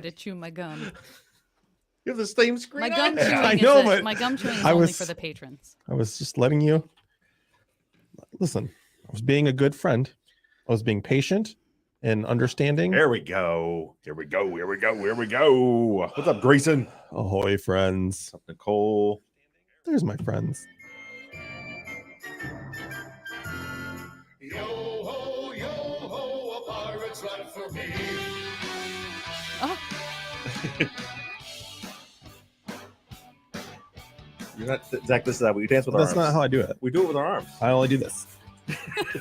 to chew my gum. You have the same screen. My gum I have. chewing I know, but my gum chewing is I only was- for the patrons. I was just letting you listen. I was being a good friend. I was being patient and understanding. There we go. Here we go. Here we go. Here we go. What's up, Grayson? Ahoy, friends. What's up, Nicole? There's my friends. Yo ho, a pirate's life for me. Oh, You're not Zach. This is how we dance with our That's arms. not how I do it. We do it with our arms. I only do this.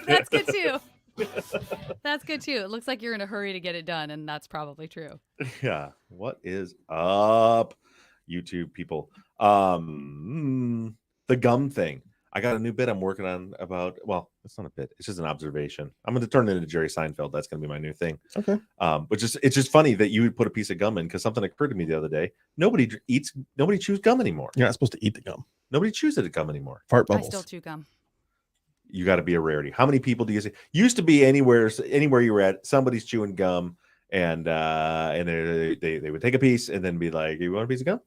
that's good too. That's good too. It looks like you're in a hurry to get it done, and that's probably true. Yeah. What is up, YouTube people? The gum thing. I got a new bit I'm working on about. Well, it's not a bit. It's just an observation. I'm going to turn it into Jerry Seinfeld. That's going to be my new thing. Okay. But it's just funny that you would put a piece of gum in because something occurred to me the other day. Nobody chews gum anymore. You're not supposed to eat the gum. Nobody chews it gum anymore. Fart I bubbles. still chew gum. You got to be a rarity. How many people do you see? Used to be anywhere you were at, somebody's chewing gum, and they would take a piece and then be like, "You want a piece of gum?"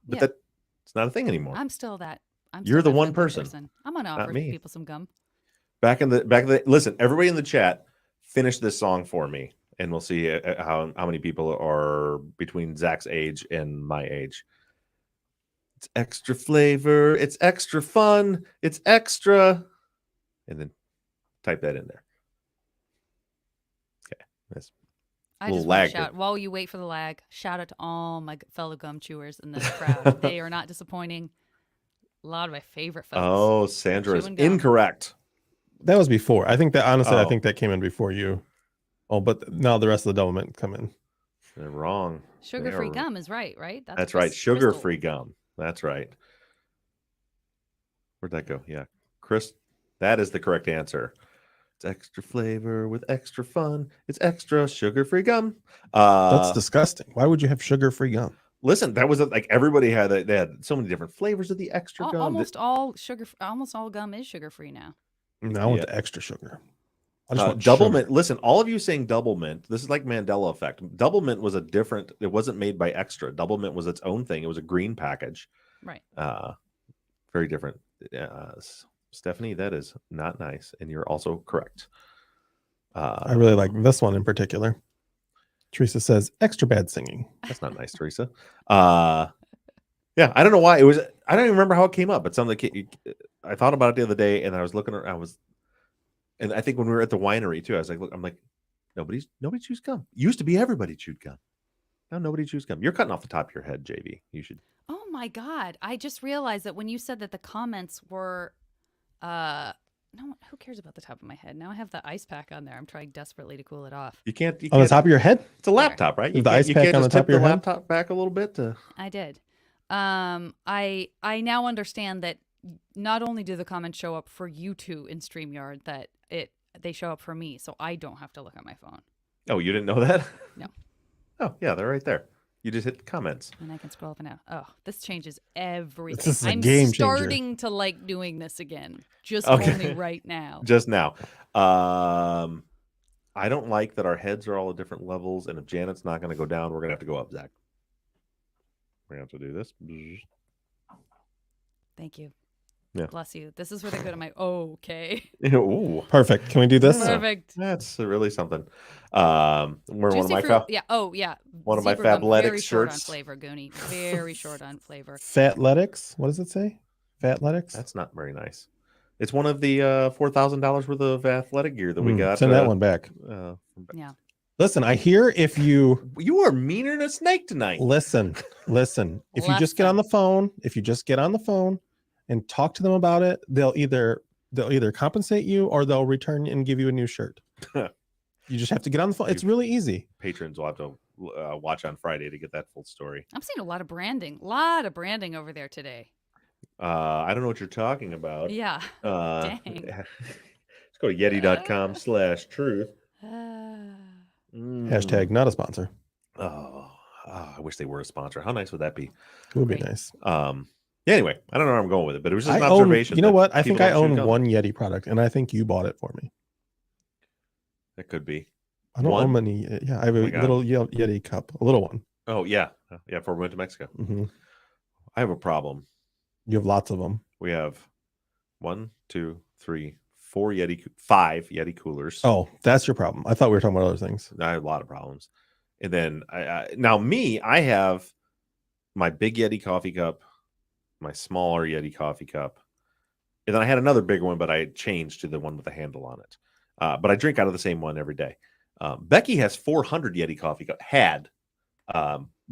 But Yeah. that's not a thing anymore. I'm still that. You're still the that one type of person. I'm gonna offer me. people some gum. Back in the listen, everybody in the chat, finish this song for me, and we'll see how many people are between Zach's age and my age. It's extra flavor. It's extra fun. It's extra. And then type that in there. Okay. That's I little just want lag to shout there. while you wait for the lag. Shout out to all my fellow gum chewers in this crowd. They are not disappointing. A lot of my favorite folks. Oh, Sandra is Chewing gum. incorrect. That was before. I think that honestly, I Oh. think that came in before you. Oh, but now the rest of the doublemint come in. They're wrong. Sugar-free They are- gum is right? That's right. crystal. Sugar-free gum. That's right. Where'd that go? Yeah. Chris, that is the correct answer. It's extra flavor with extra fun. It's extra sugar-free gum. That's disgusting. Why would you have sugar-free gum? Listen, that was like everybody they had so many different flavors of the extra gum. Almost all gum is sugar-free now. No, I want Yeah. the extra sugar. I just want double sugar. mint. Listen, all of you saying double mint. This is like Mandela effect. Double mint was it wasn't made by Extra. Double mint was its own thing. It was a green package. Right. Very different. Stephanie, that is not nice, and you're also correct. I really like this one in particular. Teresa says extra bad singing. That's not nice, Teresa. Yeah, I don't know why it was. I don't even remember how it came up. But something I thought about it the other day, and I was looking. And I think when we were at the winery too, I was like, look, I'm like, nobody chews gum. Used to be everybody chewed gum. Now nobody chews gum. You're cutting off the top of your head, JV. You should. Oh my God! I just realized that when you said that the comments were, no, who cares about the top of my head? Now I have the ice pack on there. I'm trying desperately to cool it off. You can't. On the top of your head? It's a laptop, right? Is the ice pack on the top of your head? laptop back a little bit. I did. I now understand that not only do the comments show up for you two in StreamYard, that they show up for me, so I don't have to look at my phone. Oh, you didn't know that? No. Oh, yeah, they're right there. You just hit comments. And I can scroll up and out. Oh, this changes everything. This is a I'm game changer. starting to like doing this again. Just Okay. only right now. Just now. I don't like that our heads are all at different levels, and if Janet's not going to go down, we're going to have to go up, Zach. We're going to have to do this. Thank you. Yeah. Bless you. This is where they go to my okay. Ooh, Perfect. Can we do this? Perfect. that's really something. We're one of Juicy my fruit. Yeah. Oh, yeah. one of my Zebra gum, Fabletics very short on shirts. flavor, Goonie. Very short on flavor. Fatletics? What does it say? Fatletics? That's not very nice. It's one of the $4,000 worth of athletic gear that we got. Send that one back. Yeah. Listen, I hear if you You are meaner than a snake tonight. listen. If you just get on the phone, and talk to them about it, they'll either compensate you or they'll return and give you a new shirt. You just have to get on the phone. It's really easy. Patrons will have to watch on Friday to get that full story. I'm seeing a lot of branding. Over there today. I don't know what you're talking about. Yeah. Let's Dang. go to yeti.com/truth. Hashtag not a sponsor. I wish they were a sponsor. How nice would that be? It would be Right. nice. Yeah, anyway, I don't know where I'm going with it, but it was just an I own, observation. you know that what? I people think I don't chew own gum. one Yeti product, and I think you bought it for me. That could be. I don't One? own many. Yeah, I have a Oh my God. little Yeti cup, a little one. Oh yeah, yeah. Before we went to Mexico, Hmm. I have a problem. You have lots of them. We have 1, 2, 3, 4 5 Yeti coolers. Oh, that's your problem. I thought we were talking about other things. I have a lot of problems. And then I have my big Yeti coffee cup, my smaller Yeti coffee cup, and then I had another big one, but I changed to the one with the handle on it. But I drink out of the same one every day. Becky has 400 Yeti coffee cup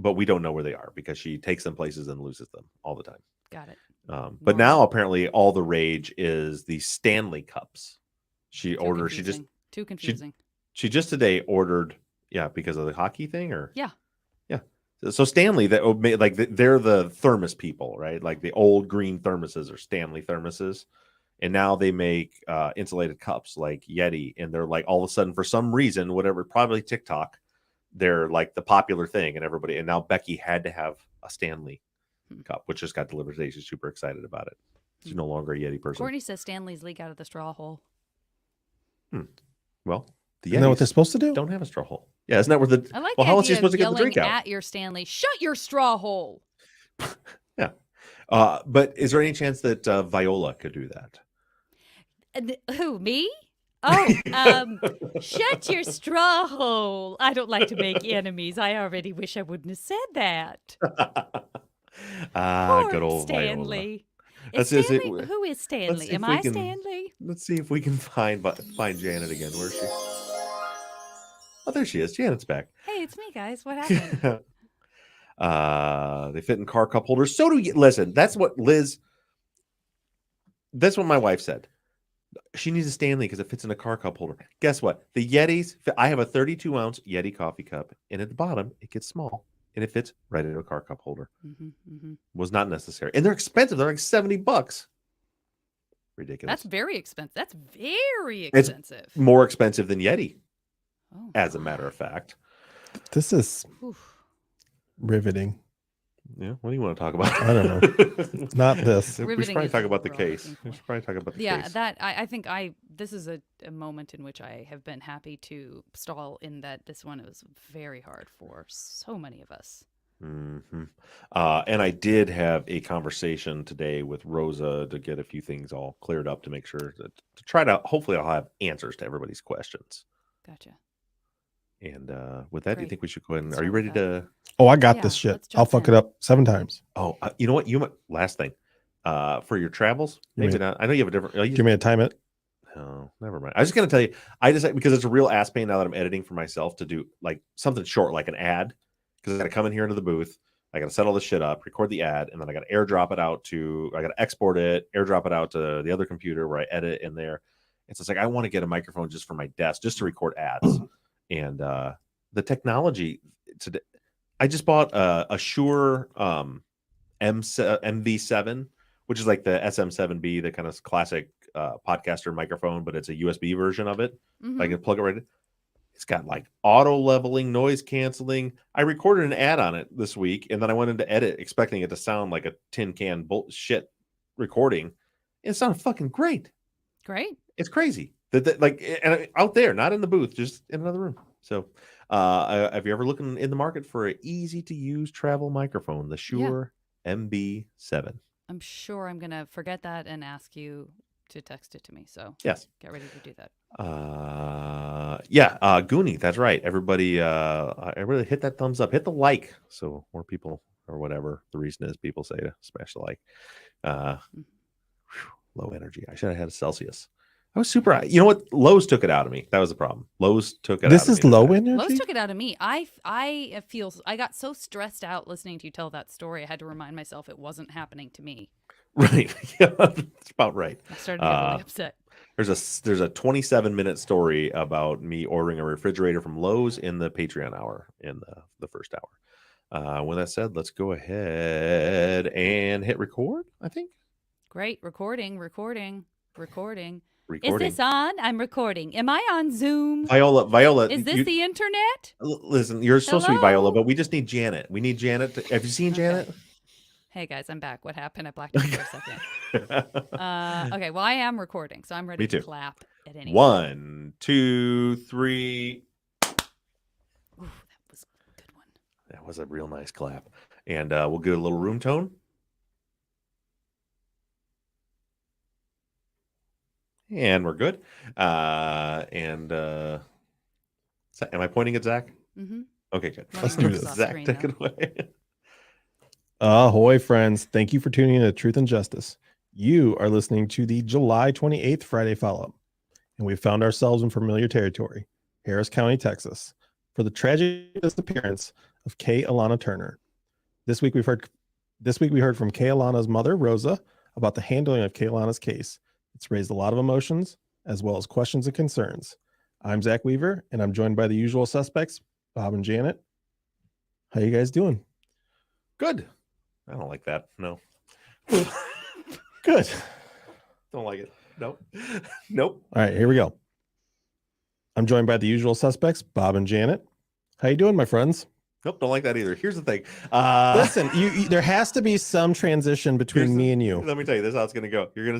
but we don't know where they are because she takes them places and loses them all the time. Got it. But now apparently all the rage is the Stanley cups. She ordered. Too confusing. She just today ordered. Yeah, because of the hockey thing, or yeah. So Stanley, they're the thermos people, right? Like the old green thermoses are Stanley thermoses, and now they make insulated cups like Yeti, and they're like all of a sudden for some reason, whatever, probably TikTok, they're like the popular thing, and everybody. And now Becky had to have a Stanley cup, which just got delivered today. She's super excited about it. She's no longer a Yeti person. Courtney says Stanley's leak out of the straw hole. Well, the Isn't that what they're supposed to do? Don't have a straw hole. Yeah, isn't that where the? I like well, the how else are idea you supposed to of get the drink yelling out? at your Stanley. Shut your straw hole. Yeah, but is there any chance that Viola could do that? Who, me? Oh, shut your straw hole. I don't like to make enemies. I already wish I wouldn't have said that. Poor Good old Stanley. Let's Is see if Stanley who is let's Stanley? see if Am we I can- Stanley? Let's see if we can find Janet again. Where is she? Oh, there she is. Janet's back. Hey, it's me, guys. What happened? They fit in car cup holders. So do you. Listen, that's what my wife said. She needs a Stanley because it fits in a car cup holder. Guess what? The Yetis, I have a 32-ounce Yeti coffee cup, and at the bottom, it gets small, and it fits right into a car cup holder. Was not necessary. And they're expensive. They're like $70. Ridiculous. That's very expensive. That's very expensive. It's more expensive than Yeti, Oh, as a matter of fact. This is oof. riveting. Yeah, what do you want to talk about? I don't know. Not this. We should Riveting probably is talk the about the word I'm case. looking We for. should probably talk about the Yeah, case. that I think this is a moment in which I have been happy to stall in that this one was very hard for so many of us. Mm-hmm. And I did have a conversation today with Rosa to get a few things all cleared up to make sure that to try to hopefully I'll have answers to everybody's questions. Gotcha. And with that, do you Great. think we should go ahead? And, Let's are you start ready with to? Oh, I got Yeah, this shit. let's I'll jump fuck in. it up 7 times. Oh, you know what? Last thing. For your travels, You maybe mean- not. I know you have a different. Do you want me to time it? Oh, never mind. I was just gonna tell you. I just because it's a real ass pain now that I'm editing for myself to do like something short, like an ad, because I got to come in here into the booth. I got to set all this shit up, record the ad, and then I got to airdrop it out to. I got to export it, airdrop it out to the other computer where I edit in there. And so it's like I want to get a microphone just for my desk, just to record ads. And the technology today, I just bought a Shure MV7, which is like the SM7B, the kind of classic podcaster microphone, but it's a USB version of it. Mhm. I can plug it right in. It's got like auto leveling, noise canceling. I recorded an ad on it this week, and then I went into edit expecting it to sound like a tin can bullshit recording. It sounded fucking great. Great. It's crazy that like and out there, not in the booth, just in another room. So, have you ever looking in the market for an easy to use travel microphone? The Shure MB7. I'm sure I'm gonna forget that and ask you to text it to me. So Yes. get ready to do that. Goonie, that's right. Everybody hit that thumbs up, hit the like, so more people or whatever the reason is people say to smash the like. Low energy. I should have had a Celsius. I was super. You know what? Lowe's took it out of me. That was the problem. Lowe's took it. This out of is me low today. energy. Lowe's took it out of me. I got so stressed out listening to you tell that story. I had to remind myself it wasn't happening to me. Right. Yeah, that's about right. I started to get really upset. There's a 27-minute story about me ordering a refrigerator from Lowe's in the Patreon hour in the first hour. With that said, let's go ahead and hit record. I think. Great. Recording. Recording. Is this on? I'm recording. Am I on Zoom? Viola. Is this the internet? Listen, you're so sweet, Hello? Viola, but we just need Janet. We need Janet. Have you seen Okay. Janet? Hey guys, I'm back. What happened? I blacked out for a second. Okay, well I am recording, so I'm ready Me to too. clap at any 1, 2, 3. Ooh, that was a good one. That was a real nice clap. And we'll get a little room tone. And we're good. Am I pointing at Zach? Mm-hmm. Okay, good. Let's do this. Zach, take it away. Ahoy, friends. Thank you for tuning in to Truth and Justice. You are listening to the July 28th Friday follow-up, and we found ourselves in familiar territory, Harris County, Texas, for the tragic disappearance of Kay-Alana Turner. This week we heard from Kay-Alana's mother, Rosa, about the handling of Kay-Alana's case. It's raised a lot of emotions, as well as questions and concerns. I'm Zach Weaver, and I'm joined by the usual suspects, Bob and Janet. How you guys doing? Good. I don't like that. No. Good. Don't like it. Nope. Nope. All right, here we go. I'm joined by the usual suspects, Bob and Janet. How you doing, my friends? Nope, don't like that either. Here's the thing. Listen, you there has to be some transition between me and you. Let me tell you, this is how it's going to go. You're going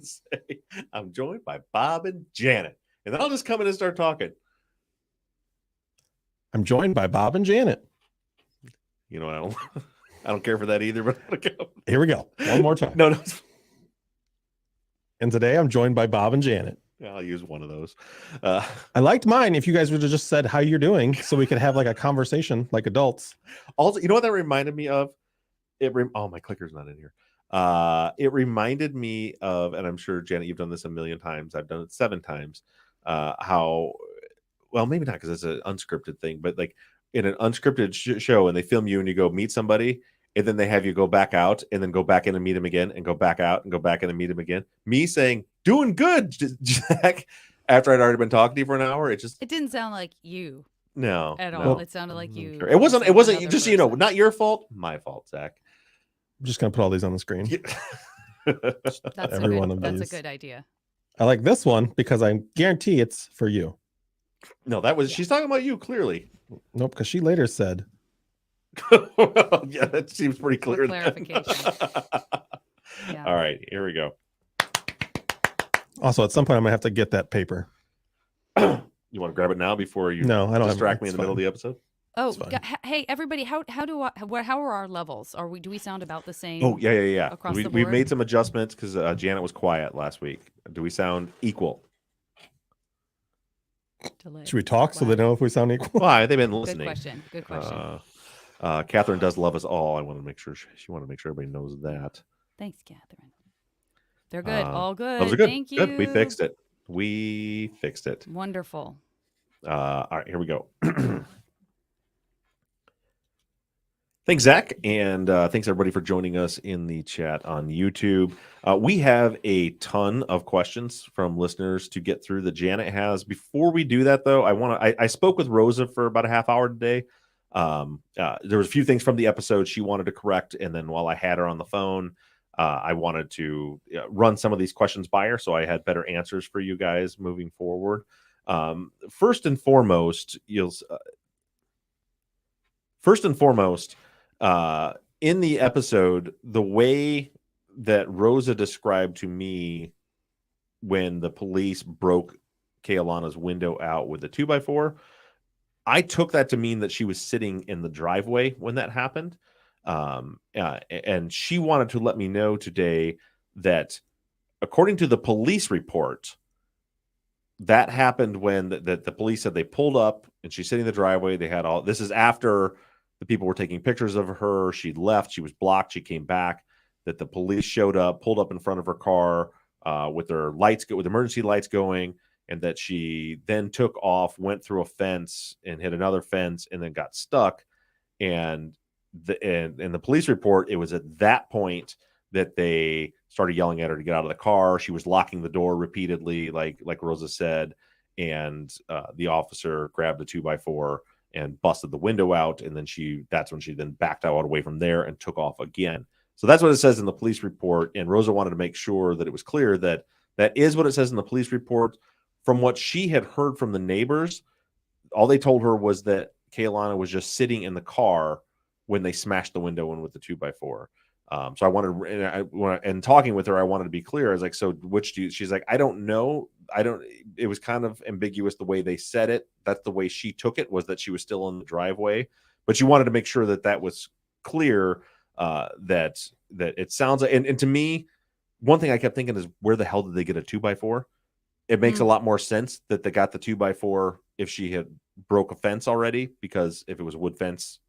to say, I'm joined by Bob and Janet. And then I'll just come in and start talking. I'm joined by Bob and Janet. You know, I don't care for that either, but Here we go. One more time. No. And today I'm joined by Bob and Janet. Yeah, I'll use one of those. I liked mine if you guys would have just said how you're doing so we could have like a conversation like adults. Also, you know what that reminded me of? My clicker's not in here. It reminded me of, and I'm sure, Janet, you've done this a million times. I've done it 7 times. Well, maybe not because it's an unscripted thing, but like in an unscripted show and they film you and you go meet somebody and then they have you go back out and then go back in and meet him again and go back out and go back in and meet him again. Me saying, doing good, Jack, after I'd already been talking to you for an hour. It didn't sound like you. No. At all. It sounded like you. It wasn't just, so you know, not your fault, my fault, Zach. I'm just going to put all these on the screen. That's a good idea. I like this one because I guarantee it's for you. No, she's talking about you, clearly. Nope, because she later said. Yeah, that seems pretty clear. Clarification. Yeah. All right, here we go. Also, at some point, I'm going to have to get that paper. You want to grab it now before you I don't distract me in the middle of the episode? Oh, hey, everybody! How are our levels? Do we sound about the same? Oh, yeah. Across the board? We've made some adjustments because Janet was quiet last week. Do we sound equal? Should we talk so they know if we sound equal? Why? They've been listening. Good question. Catherine does love us all. I want to make sure she wanted to make sure everybody knows that. Thanks, Catherine. They're good. All good. Those are good. Thank you. Good. We fixed it. Wonderful. All right, here we go. Thanks, Zach, and thanks everybody for joining us in the chat on YouTube. We have a ton of questions from listeners to get through that Janet has. Before we do that, though, I spoke with Rosa for about a half hour today. There was a few things from the episode she wanted to correct, and then while I had her on the phone, I wanted to run some of these questions by her so I had better answers for you guys moving forward. First and foremost, in the episode, the way that Rosa described to me when the police broke Kay-Alana's window out with the 2x4, I took that to mean that she was sitting in the driveway when that happened. And she wanted to let me know today that according to the police report, that happened when the police said they pulled up and she's sitting in the driveway. They had all this is after the people were taking pictures of her. She left. She was blocked. She came back. That the police showed up, pulled up in front of her car with their lights, with emergency lights going, and that she then took off, went through a fence and hit another fence, and then got stuck. And in the police report, it was at that point that they started yelling at her to get out of the car. She was locking the door repeatedly, like Rosa said, and the officer grabbed the 2x4 and busted the window out, and then that's when she then backed out away from there and took off again. So that's what it says in the police report, and Rosa wanted to make sure that it was clear that that is what it says in the police report. From what she had heard from the neighbors, all they told her was that Kay-Alana was just sitting in the car when they smashed the window in with the 2x4. So I wanted, and talking with her, I wanted to be clear. I was like, so which do you, she's like, I don't know. It was kind of ambiguous the way they said it. That's the way she took it, was that she was still in the driveway, but she wanted to make sure that that was clear, that it sounds like, and to me, one thing I kept thinking is, where the hell did they get a 2x4? It makes a lot more sense that they got the 2x4 if she had broke a fence already, because if it was a wood fence,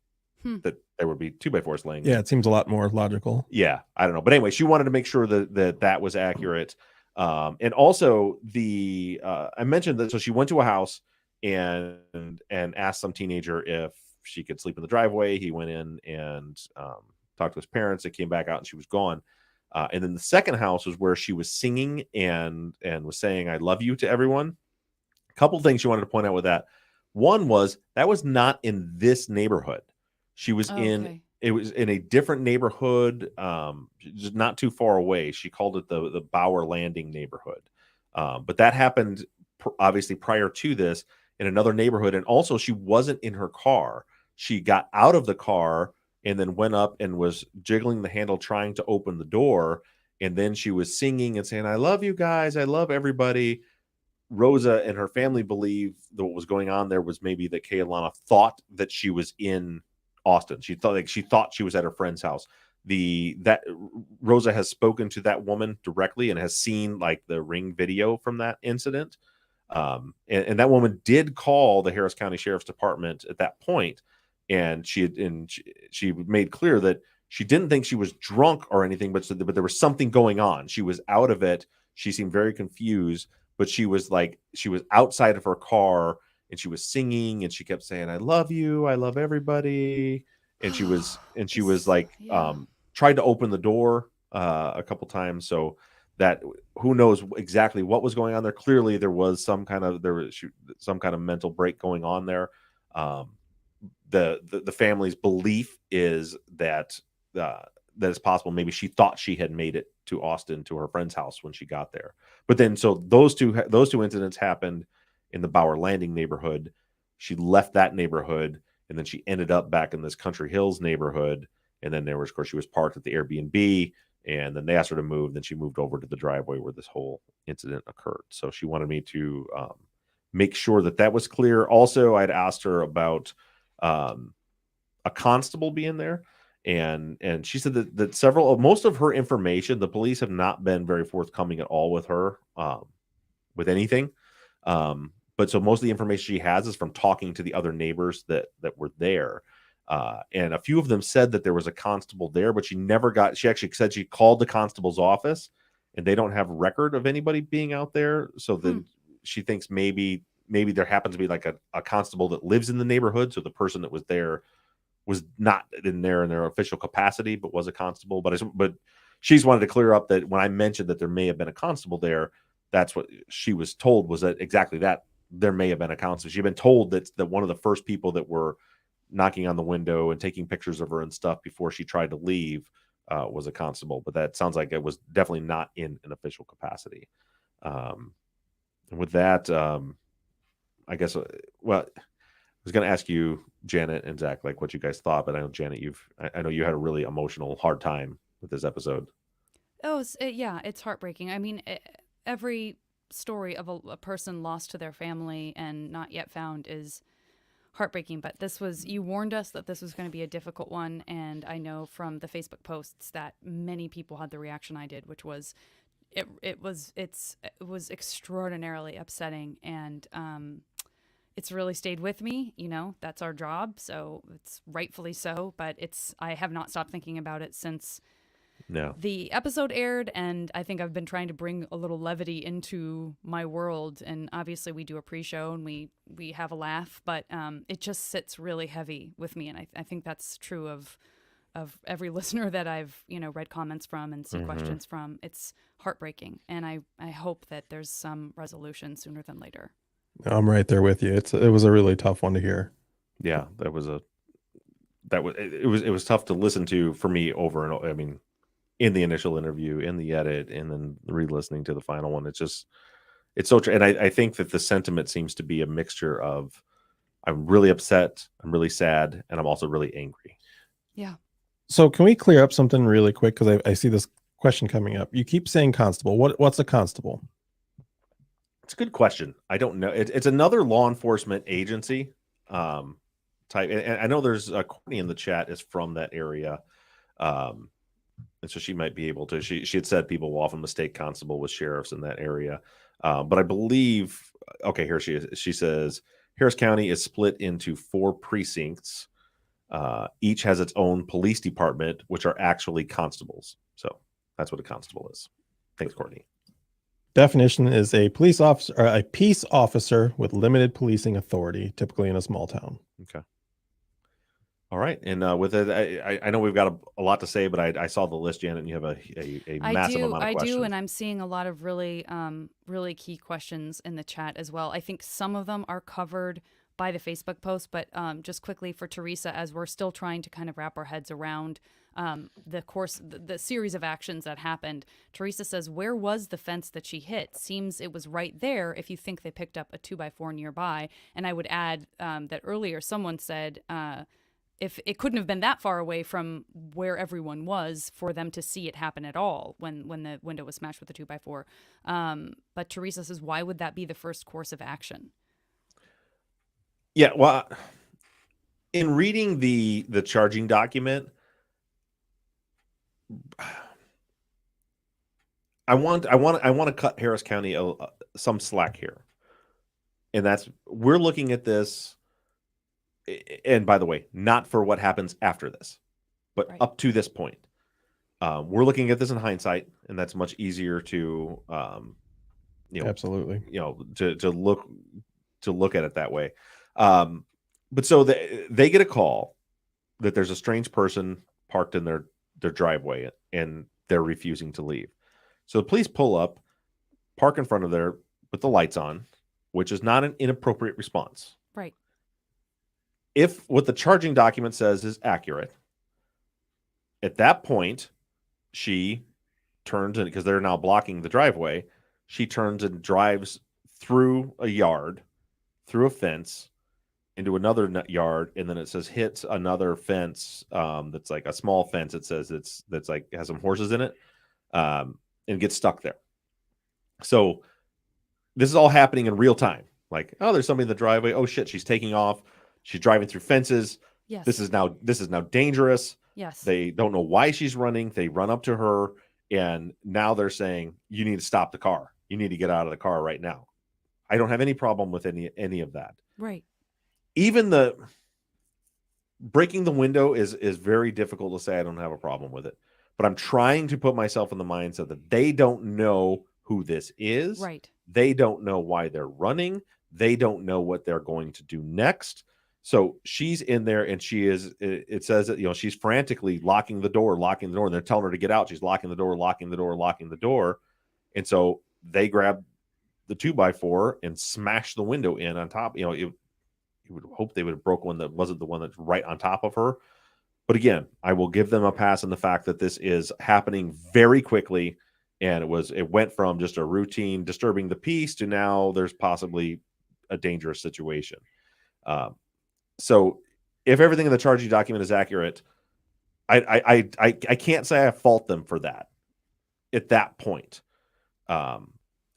that there would be 2x4s laying. Yeah, it seems a lot more logical. Yeah, I don't know, but anyway, she wanted to make sure that was accurate. And also I mentioned that, so she went to a house and asked some teenager if she could sleep in the driveway. He went in and talked to his parents. They came back out and she was gone. And then the second house was where she was singing and was saying "I love you" to everyone. A couple things she wanted to point out with that. One was that was not in this neighborhood. She was it was in a different neighborhood, just not too far away. She called it the Bower Landing neighborhood. But that happened obviously prior to this in another neighborhood. And also, she wasn't in her car. She got out of the car and then went up and was jiggling the handle, trying to open the door. And then she was singing and saying, "I love you guys. I love everybody." Rosa and her family believe that what was going on there was maybe that Kay-Alana thought that she was in Austin. She thought she was at her friend's house. That Rosa has spoken to that woman directly and has seen like the Ring video from that incident. And that woman did call the Harris County Sheriff's Department at that point, and she made clear that she didn't think she was drunk or anything, but there was something going on. She was out of it. She seemed very confused, but she was outside of her car and she was singing and she kept saying, "I love you. I love everybody." And she was tried to open the door a couple times. So that, who knows exactly what was going on there. Clearly there was some kind of mental break going on there. The family's belief is that it's possible maybe she thought she had made it to Austin to her friend's house when she got there. But then, so those two incidents happened in the Bower Landing neighborhood. She left that neighborhood and then she ended up back in this Country Hills neighborhood. And then of course, she was parked at the Airbnb, and then they asked her to move. Then she moved over to the driveway where this whole incident occurred. So she wanted me to make sure that was clear. Also, I'd asked her about a constable being there. And she said that most of her information, the police have not been very forthcoming at all with her, with anything. But so most of the information she has is from talking to the other neighbors that were there. And a few of them said that there was a constable there, but she actually said she called the constable's office and they don't have record of anybody being out there. So then she thinks maybe there happens to be like a constable that lives in the neighborhood. So the person that was there was not in their official capacity, but was a constable. But she's wanted to clear up that when I mentioned that there may have been a constable there, that's what she was told, was that exactly that there may have been a constable. She'd been told that one of the first people that were knocking on the window and taking pictures of her and stuff before she tried to leave was a constable. But that sounds like it was definitely not in an official capacity. And with that, I guess, well, I was going to ask you, Janet and Zach, like what you guys thought, but I know, Janet, I know you had a really emotional, hard time with this episode. Oh, it's heartbreaking. I mean, every story of a person lost to their family and not yet found is heartbreaking. But you warned us that this was going to be a difficult one. And I know from the Facebook posts that many people had the reaction I did, which was, it was extraordinarily upsetting. And, it's really stayed with me, that's our job. So it's rightfully so, but I have not stopped thinking about it since the episode aired. And I think I've been trying to bring a little levity into my world. And obviously we do a pre-show and we have a laugh, but it just sits really heavy with me. And I think that's true of every listener that I've, read comments from and seen questions from. It's heartbreaking. And I hope that there's some resolution sooner than later. I'm right there with you. It was a really tough one to hear. Yeah, it was tough to listen to for me over and over. I mean, in the initial interview, in the edit, and then re-listening to the final one, it's so true. And I think that the sentiment seems to be a mixture of, I'm really upset, I'm really sad, and I'm also really angry. Yeah. So can we clear up something really quick? Because I see this question coming up. You keep saying constable. What's a constable? It's a good question. I don't know. It's another law enforcement agency type. And I know there's Courtney in the chat is from that area. And so she might be able to. She had said people will often mistake constable with sheriffs in that area. But I believe, okay, here she is. She says Harris County is split into 4 precincts. Each has its own police department, which are actually constables. So that's what a constable is. Thanks, Courtney. Definition is a police officer or a peace officer with limited policing authority, typically in a small town. Okay. All right. And with it, I know we've got a lot to say, but I saw the list, Janet, and you have a massive amount of questions. I do, and I'm seeing a lot of really key questions in the chat as well. I think some of them are covered by the Facebook post, but just quickly for Teresa, as we're still trying to kind of wrap our heads around the series of actions that happened. Teresa says, where was the fence that she hit? Seems it was right there if you think they picked up a 2x4 nearby. And I would add that earlier someone said if it couldn't have been that far away from where everyone was for them to see it happen at all when the window was smashed with the 2x4. But Teresa says, why would that be the first course of action? Yeah, well, in reading the charging document, I want to cut Harris County some slack here, and that's we're looking at this. And by the way, not for what happens after this, but Right. up to this point, we're looking at this in hindsight, and that's much easier to, Absolutely, to look at it that way. But so they get a call that there's a strange person parked in their driveway and they're refusing to leave. So the police pull up, park in front of there with the lights on, which is not an inappropriate response. Right. If what the charging document says is accurate, at that point, she turns in because they're now blocking the driveway. She turns and drives through a yard, through a fence, into another yard, and then it says hits another fence that's like a small fence. It says that's like has some horses in it, and gets stuck there. So this is all happening in real time. Like, oh, there's somebody in the driveway. Oh shit, she's taking off. She's driving through fences. Yes. This is now dangerous. Yes. They don't know why she's running. They run up to her, and now they're saying, "You need to stop the car. You need to get out of the car right now." I don't have any problem with any of that. Right. Even the breaking the window is very difficult to say. I don't have a problem with it, but I'm trying to put myself in the mindset that they don't know who this is. Right. They don't know why they're running. They don't know what they're going to do next. So she's in there and she is, it says that, she's frantically locking the door, and they're telling her to get out. She's locking the door. And so they grab the 2x4 and smash the window in on top. You would hope they would have broke one that wasn't the one that's right on top of her. But again, I will give them a pass on the fact that this is happening very quickly. And it went from just a routine disturbing the peace to now there's possibly a dangerous situation. So if everything in the charging document is accurate, I can't say I fault them for that at that point. And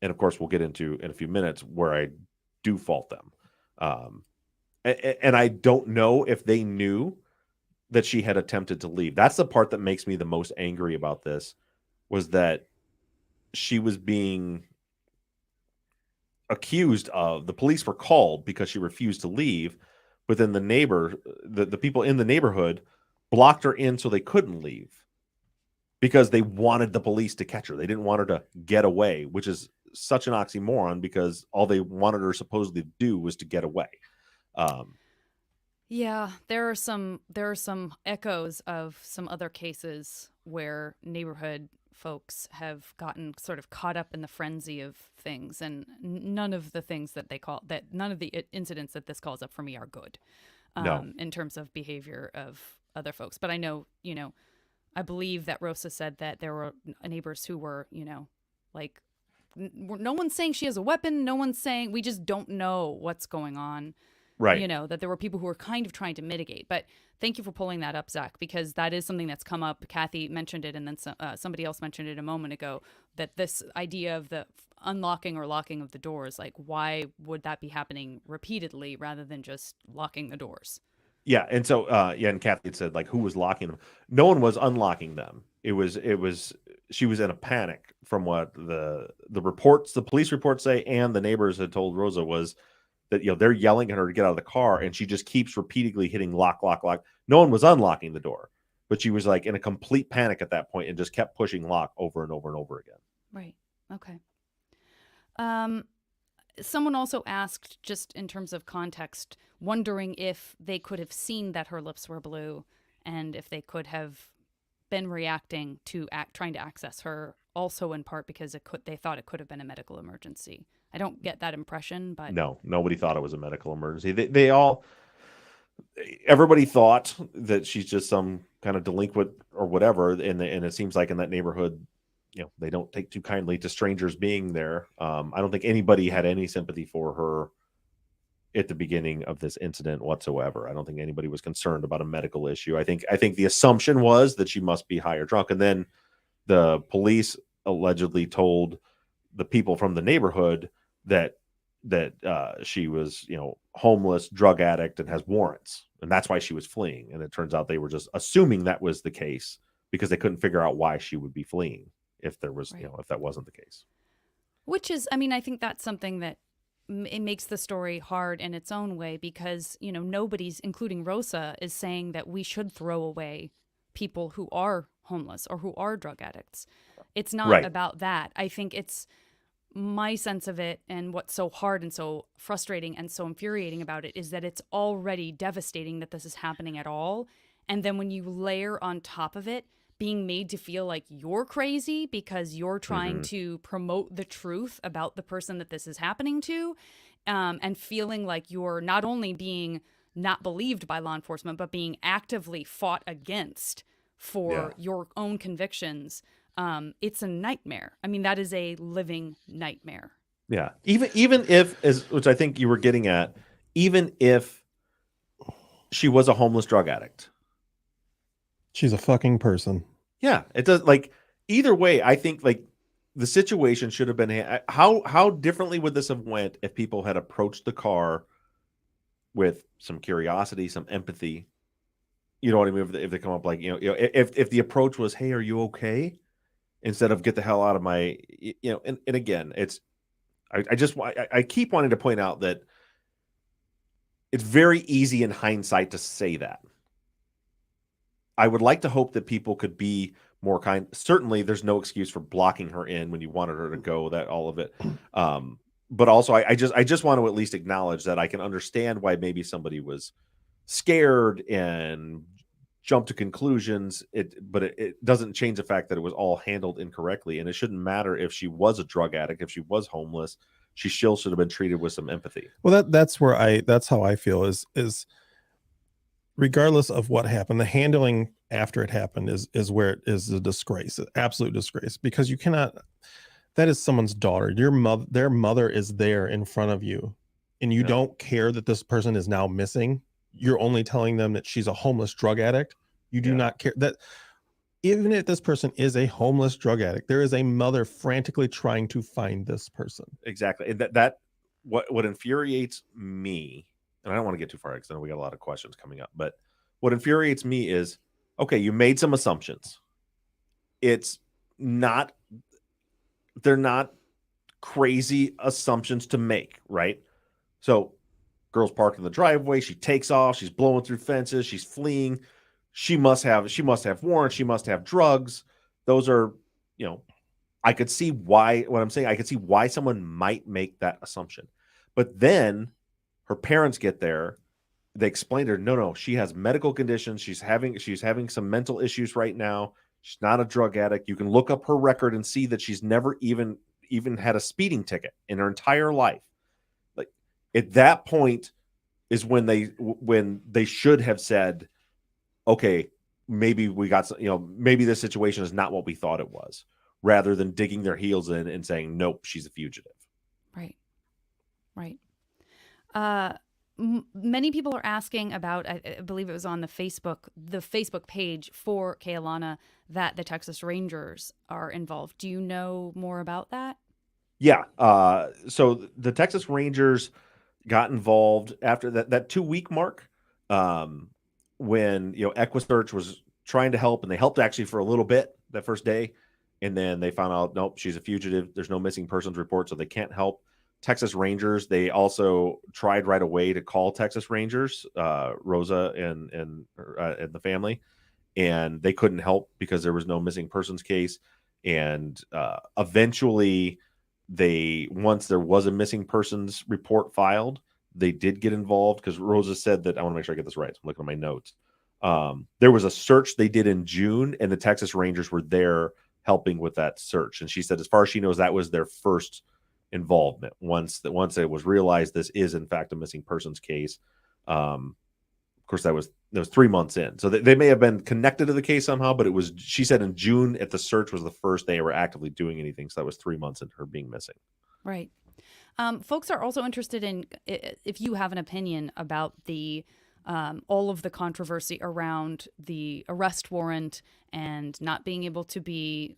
of course, we'll get into in a few minutes where I do fault them. And I don't know if they knew that she had attempted to leave. That's the part that makes me the most angry about this, was that she was being accused of, the police were called because she refused to leave, but then the people in the neighborhood blocked her in so they couldn't leave because they wanted the police to catch her. They didn't want her to get away, which is such an oxymoron because all they wanted her supposedly to do was to get away. Yeah, there are some echoes of some other cases where neighborhood folks have gotten sort of caught up in the frenzy of things, and none of the incidents that this calls up for me are good. No. In terms of behavior of other folks. But I know, I believe that Rosa said that there were neighbors who were, like, no one's saying she has a weapon. No one's saying, we just don't know what's going on. Right. You know, that there were people who were kind of trying to mitigate. But thank you for pulling that up, Zach, because that is something that's come up. Kathy mentioned it, and then somebody else mentioned it a moment ago, that this idea of the unlocking or locking of the doors, like, why would that be happening repeatedly rather than just locking the doors? Yeah, and so and Kathy had said, like, who was locking them? No one was unlocking them. It was she was in a panic from what the police reports say, and the neighbors had told Rosa was that, they're yelling at her to get out of the car, and she just keeps repeatedly hitting lock, lock, lock. No one was unlocking the door, but she was like in a complete panic at that point and just kept pushing lock over and over and over again. Right. Okay. Someone also asked, just in terms of context, wondering if they could have seen that her lips were blue and if they could have been reacting to trying to access her, also in part because they thought it could have been a medical emergency. I don't get that impression, but No, nobody thought it was a medical emergency. Everybody thought that she's just some kind of delinquent or whatever, and it seems like in that neighborhood, they don't take too kindly to strangers being there. I don't think anybody had any sympathy for her at the beginning of this incident whatsoever. I don't think anybody was concerned about a medical issue. I think the assumption was that she must be high or drunk, and then the police allegedly told the people from the neighborhood that she was, homeless, drug addict, and has warrants, and that's why she was fleeing. And it turns out they were just assuming that was the case because they couldn't figure out why she would be fleeing if there was, Right. If that wasn't the case. which is, I mean, I think that's something that it makes the story hard in its own way because, nobody's, including Rosa, is saying that we should throw away people who are homeless or who are drug addicts. It's not Right. about that. I think it's my sense of it, and what's so hard and so frustrating and so infuriating about it is that it's already devastating that this is happening at all. And then when you layer on top of it, being made to feel like you're crazy because you're trying to promote the truth about the person that this is happening to, and feeling like you're not only being not believed by law enforcement, but being actively fought against for your own convictions. It's a nightmare. I mean, that is a living nightmare. Yeah. Even if, which I think you were getting at, even if she was a homeless drug addict. She's a fucking person. Yeah, it does. Like, either way, I think like the situation should have been how differently would this have went if people had approached the car with some curiosity, some empathy. You know what I mean? If they come up like, if the approach was, "Hey, are you okay?" instead of "Get the hell out of my," and again, it's I keep wanting to point out that it's very easy in hindsight to say that. I would like to hope that people could be more kind. Certainly, there's no excuse for blocking her in when you wanted her to go. That all of it, but also I just want to at least acknowledge that I can understand why maybe somebody was scared and jumped to conclusions. But it doesn't change the fact that it was all handled incorrectly, and it shouldn't matter if she was a drug addict, if she was homeless. She still should have been treated with some empathy. Well, that's how I feel is regardless of what happened, the handling after it happened is where it is a disgrace, an absolute disgrace, because you cannot, that is someone's daughter. Their mother is there in front of you, and you don't care that this person is now missing. You're only telling them that she's a homeless drug addict. You do not care that even if this person is a homeless drug addict, there is a mother frantically trying to find this person. Exactly. And that what infuriates me, and I don't want to get too far because I know we got a lot of questions coming up, but what infuriates me is, okay, you made some assumptions. They're not crazy assumptions to make, right? So girl's parked in the driveway, she takes off, she's blowing through fences, she's fleeing. She must have warrants, she must have drugs. Those are, I could see why, what I'm saying, I could see why someone might make that assumption. But then her parents get there. They explain to her, no, she has medical conditions. She's having some mental issues right now. She's not a drug addict. You can look up her record and see that she's never even had a speeding ticket in her entire life. Like, at that point is when they should have said, okay, maybe we got some, maybe this situation is not what we thought it was, rather than digging their heels in and saying, nope, she's a fugitive. Right. many people are asking about, I believe it was on the Facebook page for Kay-Alana, that the Texas Rangers are involved. Do you know more about that? Yeah. So the Texas Rangers got involved after that 2-week mark, when EquiSearch was trying to help, and they helped actually for a little bit that first day, and then they found out, nope, she's a fugitive. There's no missing persons report, so they can't help. Texas Rangers, they also tried right away to call Texas Rangers, Rosa and the family, and they couldn't help because there was no missing persons case. And eventually, once there was a missing persons report filed, they did get involved, because Rosa said that, I want to make sure I get this right, so I'm looking at my notes. There was a search they did in June, and the Texas Rangers were there helping with that search. And she said, as far as she knows, that was their first involvement. Once it was realized this is in fact a missing persons case. Of course, that was 3 months in, so they may have been connected to the case somehow. But she said in June, at the search was the first they were actively doing anything. So that was 3 months into her being missing. Right. Folks are also interested in if you have an opinion about the all of the controversy around the arrest warrant and not being able to be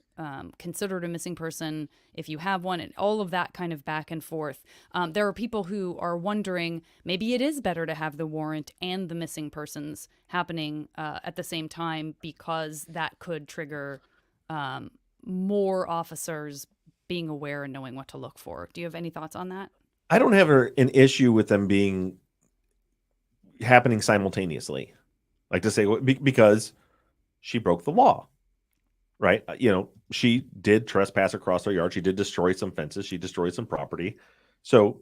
considered a missing person if you have one, and all of that kind of back and forth. There are people who are wondering, maybe it is better to have the warrant and the missing persons happening at the same time, because that could trigger more officers being aware and knowing what to look for. Do you have any thoughts on that? I don't have an issue with them being happening simultaneously, like to say, because she broke the law, right? She did trespass across her yard. She did destroy some fences. She destroyed some property. So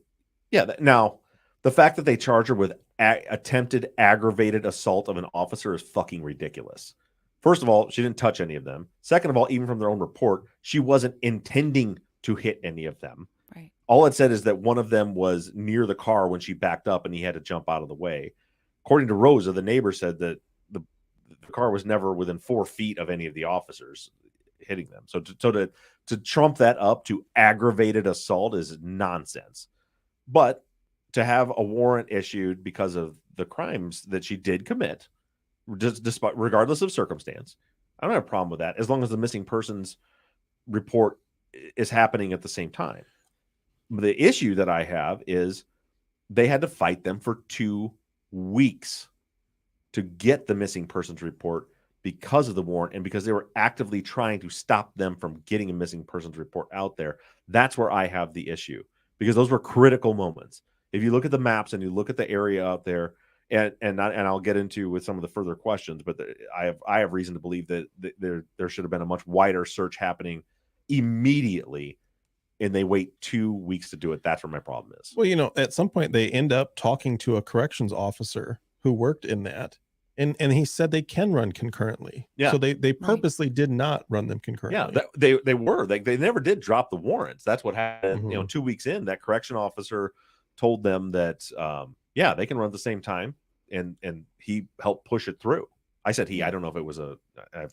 yeah. Now, the fact that they charge her with attempted aggravated assault of an officer is fucking ridiculous. First of all, she didn't touch any of them. Second of all, even from their own report, she wasn't intending to hit any of them. Right. All it said is that one of them was near the car when she backed up and he had to jump out of the way. According to Rosa, the neighbor said that the car was never within 4 feet of any of the officers hitting them. So to trump that up to aggravated assault is nonsense. But to have a warrant issued because of the crimes that she did commit, despite regardless of circumstance, I don't have a problem with that, as long as the missing persons report is happening at the same time. The issue that I have is they had to fight them for 2 weeks to get the missing persons report because of the warrant, and because they were actively trying to stop them from getting a missing persons report out there. That's where I have the issue, because those were critical moments. If you look at the maps and you look at the area out there, and I'll get into with some of the further questions, but I have reason to believe that there should have been a much wider search happening immediately, and they wait 2 weeks to do it. That's where my problem is. Well, at some point they end up talking to a corrections officer who worked in that, and he said they can run concurrently. Yeah. So they purposely did not run them concurrently. Yeah, they never did drop the warrants. That's what happened. Mhm. 2 weeks in, that correction officer told them that they can run at the same time, and he helped push it through. I said he. I don't know if it was a.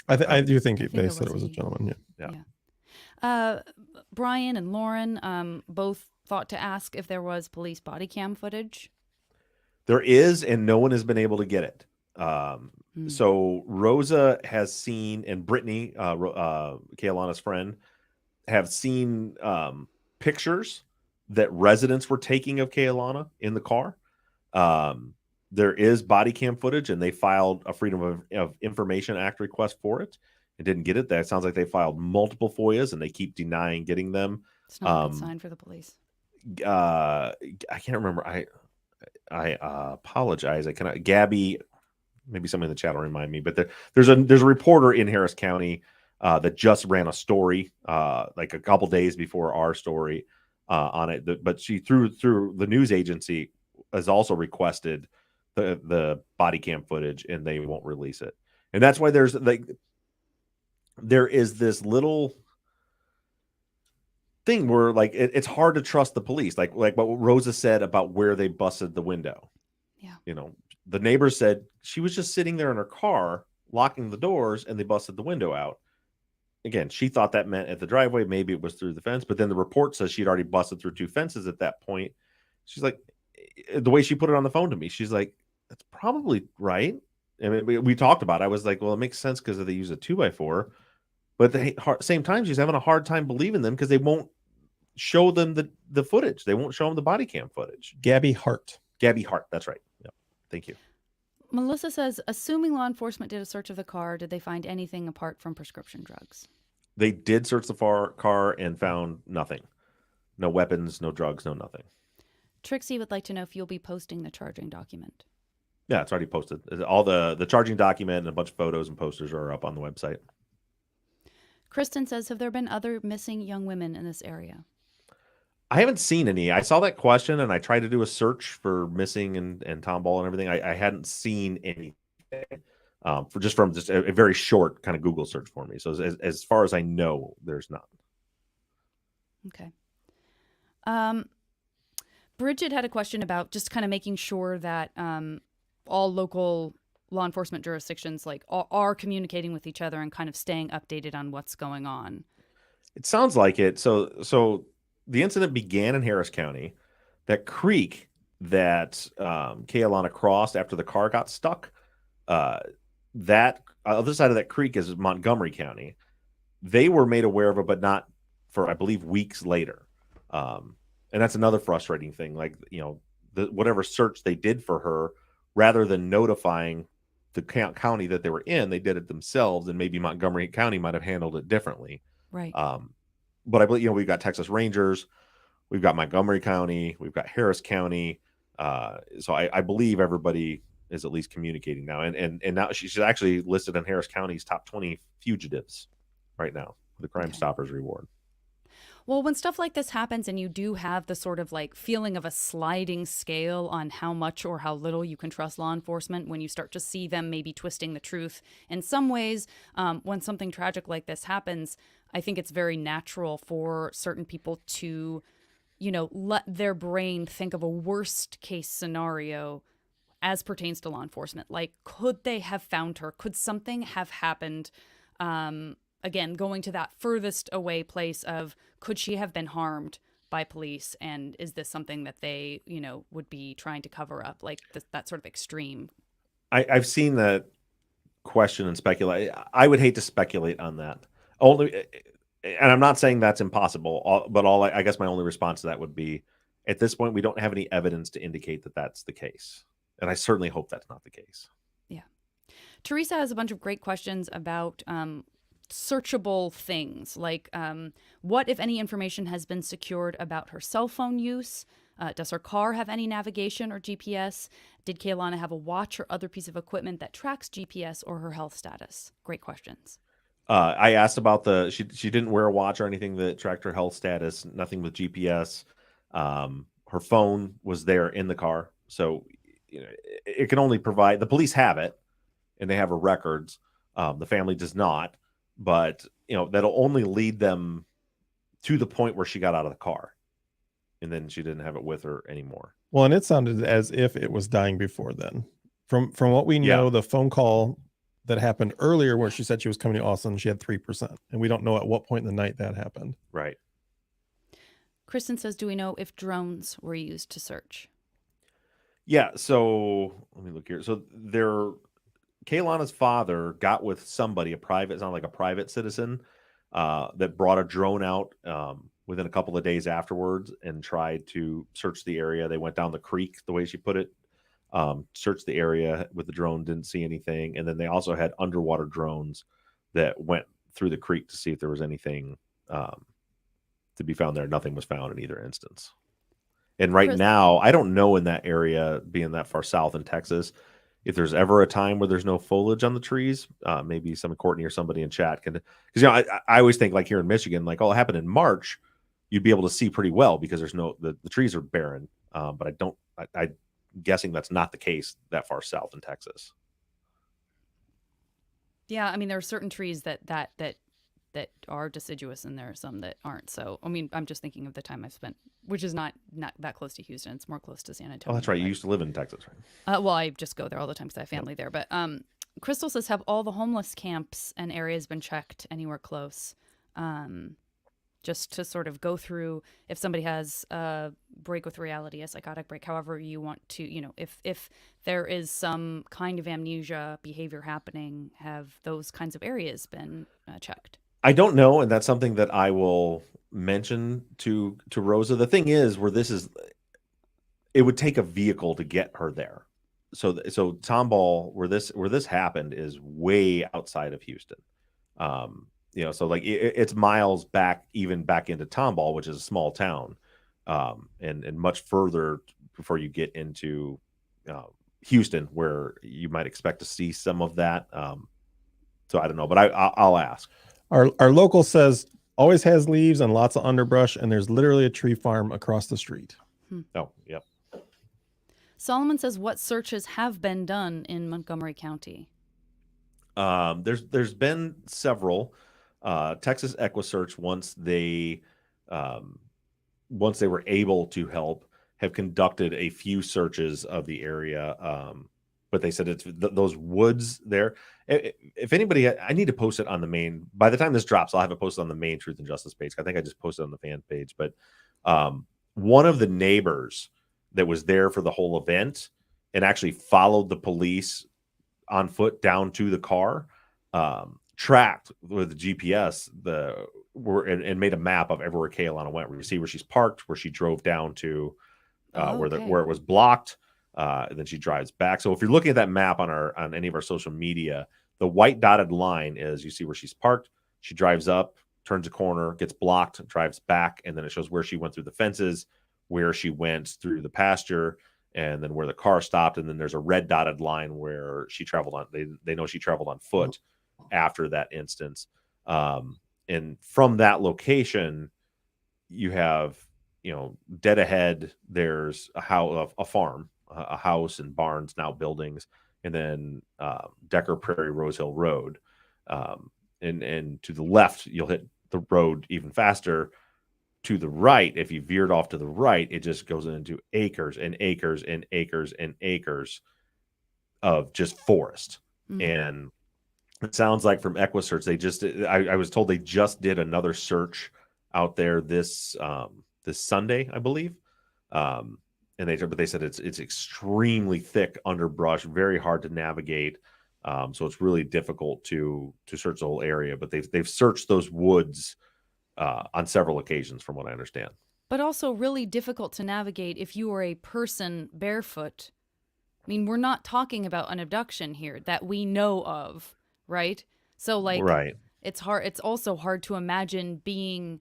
I do think think they it said it was was a he. gentleman. Yeah. Brian and Lauren both thought to ask if there was police body cam footage. There is, and no one has been able to get it. So Rosa has seen, and Brittany, Kay-Alana's friend, have seen pictures that residents were taking of Kay-Alana in the car. There is body cam footage, and they filed a Freedom of Information Act request for it and didn't get it. That sounds like they filed multiple FOIAs, and they keep denying getting them. It's not a good sign for the police. I can't remember. I apologize. I cannot. Gabby, maybe someone in the chat will remind me. But there's a reporter in Harris County that just ran a story like a couple days before our story on it. But she through the news agency has also requested the body cam footage, and they won't release it. And that's why there is this little thing where it's hard to trust the police, like what Rosa said about where they busted the window. Yeah. The neighbor said she was just sitting there in her car locking the doors, and they busted the window out. Again, she thought that meant at the driveway. Maybe it was through the fence, but then the report says she'd already busted through 2 fences at that point. She's like, the way she put it on the phone to me, she's like, "That's probably right." I mean, we talked about it. I was like, "Well, it makes sense because they use a 2x4." But at the same time, she's having a hard time believing them because they won't show them the footage. They won't show them the body cam footage. Gabby Hart. Gabby Hart. That's right. Yep. Thank you. Melissa says, assuming law enforcement did a search of the car, did they find anything apart from prescription drugs? They did search the car and found nothing. No weapons, no drugs, no nothing. Trixie would like to know if you'll be posting the charging document. Yeah, it's already posted. All the charging document and a bunch of photos and posters are up on the website. Kristen says, have there been other missing young women in this area? I haven't seen any. I saw that question and I tried to do a search for missing and tomball and everything. I hadn't seen anything from a very short kind of Google search for me. So as far as I know, there's none. Okay. Bridget had a question about just kind of making sure that all local law enforcement jurisdictions are communicating with each other and kind of staying updated on what's going on. It sounds like it. So the incident began in Harris County. That creek that Kay-Alana crossed after the car got stuck, that other side of that creek is Montgomery County. They were made aware of it, but not for, I believe, weeks later. And that's another frustrating thing. Like, whatever search they did for her, rather than notifying the county that they were in, they did it themselves, and maybe Montgomery County might have handled it differently. Right. But I believe, we've got Texas Rangers, we've got Montgomery County, we've got Harris County. So I believe everybody is at least communicating now. And now she's actually listed in Harris County's top 20 fugitives right now, the Crime Stoppers reward. Well, when stuff like this happens and you do have the sort of feeling of a sliding scale on how much or how little you can trust law enforcement, when you start to see them maybe twisting the truth in some ways, when something tragic like this happens, I think it's very natural for certain people to, let their brain think of a worst case scenario as pertains to law enforcement. Like, could they have found her? Could something have happened? Again, going to that furthest away place of, could she have been harmed by police? And is this something that they, would be trying to cover up? Like that sort of extreme. I've seen that question and speculate. I would hate to speculate on that. Only, and I'm not saying that's impossible, but I guess my only response to that would be, at this point, we don't have any evidence to indicate that that's the case. And I certainly hope that's not the case. Yeah. Teresa has a bunch of great questions about searchable things, like what, if any, information has been secured about her cell phone use? Does her car have any navigation or GPS? Did Kay-Alana have a watch or other piece of equipment that tracks GPS or her health status? Great questions. I asked about she didn't wear a watch or anything that tracked her health status, nothing with GPS. Her phone was there in the car. So it can only provide, the police have it and they have her records. The family does not. But, that'll only lead them to the point where she got out of the car. And then she didn't have it with her anymore. Well, and it sounded as if it was dying before then. From what we know, the phone call that happened earlier where she said she was coming to Austin, she had 3%. And we don't know at what point in the night that happened. Right. Kristen says, do we know if drones were used to search? Yeah. So let me look here. So Kay-Alana's father got with somebody, it's not like a private citizen, that brought a drone out within a couple of days afterwards and tried to search the area. They went down the creek, the way she put it, searched the area with the drone, didn't see anything. And then they also had underwater drones that went through the creek to see if there was anything to be found there. Nothing was found in either instance. And right now, I don't know, in that area, being that far south in Texas, if there's ever a time where there's no foliage on the trees. Maybe Courtney or somebody in chat can, because I always think, like here in Michigan, like, it happened in March, you'd be able to see pretty well because there's the trees are barren. But I'm guessing that's not the case that far south in Texas. Yeah, I mean, there are certain trees that are deciduous, and there are some that aren't. So, I mean, I'm just thinking of the time I've spent, which is not that close to Houston. It's more close to San Antonio. Oh, that's right. You used to live in Texas, right? Well, I just go there all the time because I have family there. But Crystal says, have all the homeless camps and areas been checked anywhere close? just to sort of go through if somebody has a break with reality, a psychotic break, however you want to, if there is some kind of amnesia behavior happening, have those kinds of areas been checked? I don't know, and that's something that I will mention to Rosa. The thing is, it would take a vehicle to get her there. So Tomball, where this happened, is way outside of Houston. So like it's miles back, even back into Tomball, which is a small town, and much further before you get into Houston, where you might expect to see some of that. So I don't know, but I'll ask. Our local says always has leaves and lots of underbrush, and there's literally a tree farm across the street. Oh, yep. Solomon says, what searches have been done in Montgomery County? There's been several. Texas EquiSearch, once they were able to help, have conducted a few searches of the area. But they said it's those woods there. If anybody, I need to post it on the main. By the time this drops, I'll have it posted on the main Truth and Justice page. I think I just posted on the fan page. But one of the neighbors that was there for the whole event and actually followed the police on foot down to the car, tracked with the GPS and made a map of everywhere Kay-Alana went. Where you see where she's parked, where she drove down to, where it was blocked. And then she drives back. So if you're looking at that map on any of our social media, the white dotted line is, you see where she's parked. She drives up, turns a corner, gets blocked, drives back, and then it shows where she went through the fences, where she went through the pasture, and then where the car stopped. And then there's a red dotted line where she traveled on. They know she traveled on foot after that instance. And from that location, you have, dead ahead, there's a farm, a house and barns, now buildings, and then Decker Prairie, Rose Hill Road. And to the left, you'll hit the road even faster. To the right, if you veered off to the right, it just goes into acres and acres and acres and acres of just forest. Mm-hmm. And it sounds like from EquiSearch, I was told they just did another search out there this Sunday, I believe. But they said it's extremely thick underbrush, very hard to navigate. So it's really difficult to search the whole area. But they've searched those woods on several occasions, from what I understand. But also really difficult to navigate if you are a person barefoot. I mean, we're not talking about an abduction here that we know of, right? So right. It's hard. It's also hard to imagine being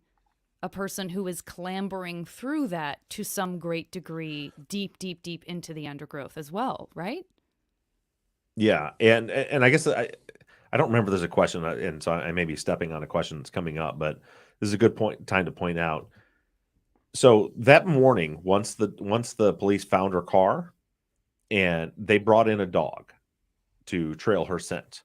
a person who is clambering through that to some great degree, deep, deep, deep into the undergrowth as well, right? Yeah, and I guess I don't remember there's a question, and so I may be stepping on a question that's coming up, but this is a good time to point out. So that morning, once the police found her car, and they brought in a dog to trail her scent.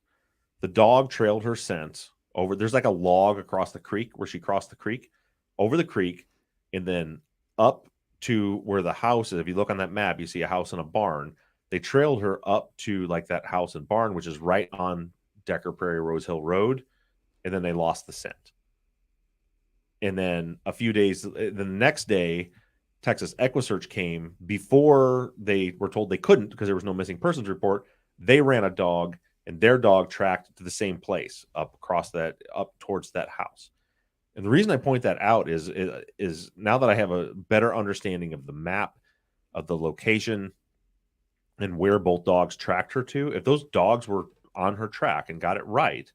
The dog trailed her scent over. There's like a log across the creek where she crossed the creek, over the creek, and then up to where the house is. If you look on that map, you see a house and a barn. They trailed her up to like that house and barn, which is right on Decker Prairie, Rose Hill Road, and then they lost the scent. And then a few days, the next day, Texas EquiSearch came. Before they were told they couldn't because there was no missing persons report, they ran a dog, and their dog tracked to the same place up towards that house. And the reason I point that out is now that I have a better understanding of the map, of the location, and where both dogs tracked her to, if those dogs were on her track and got it right,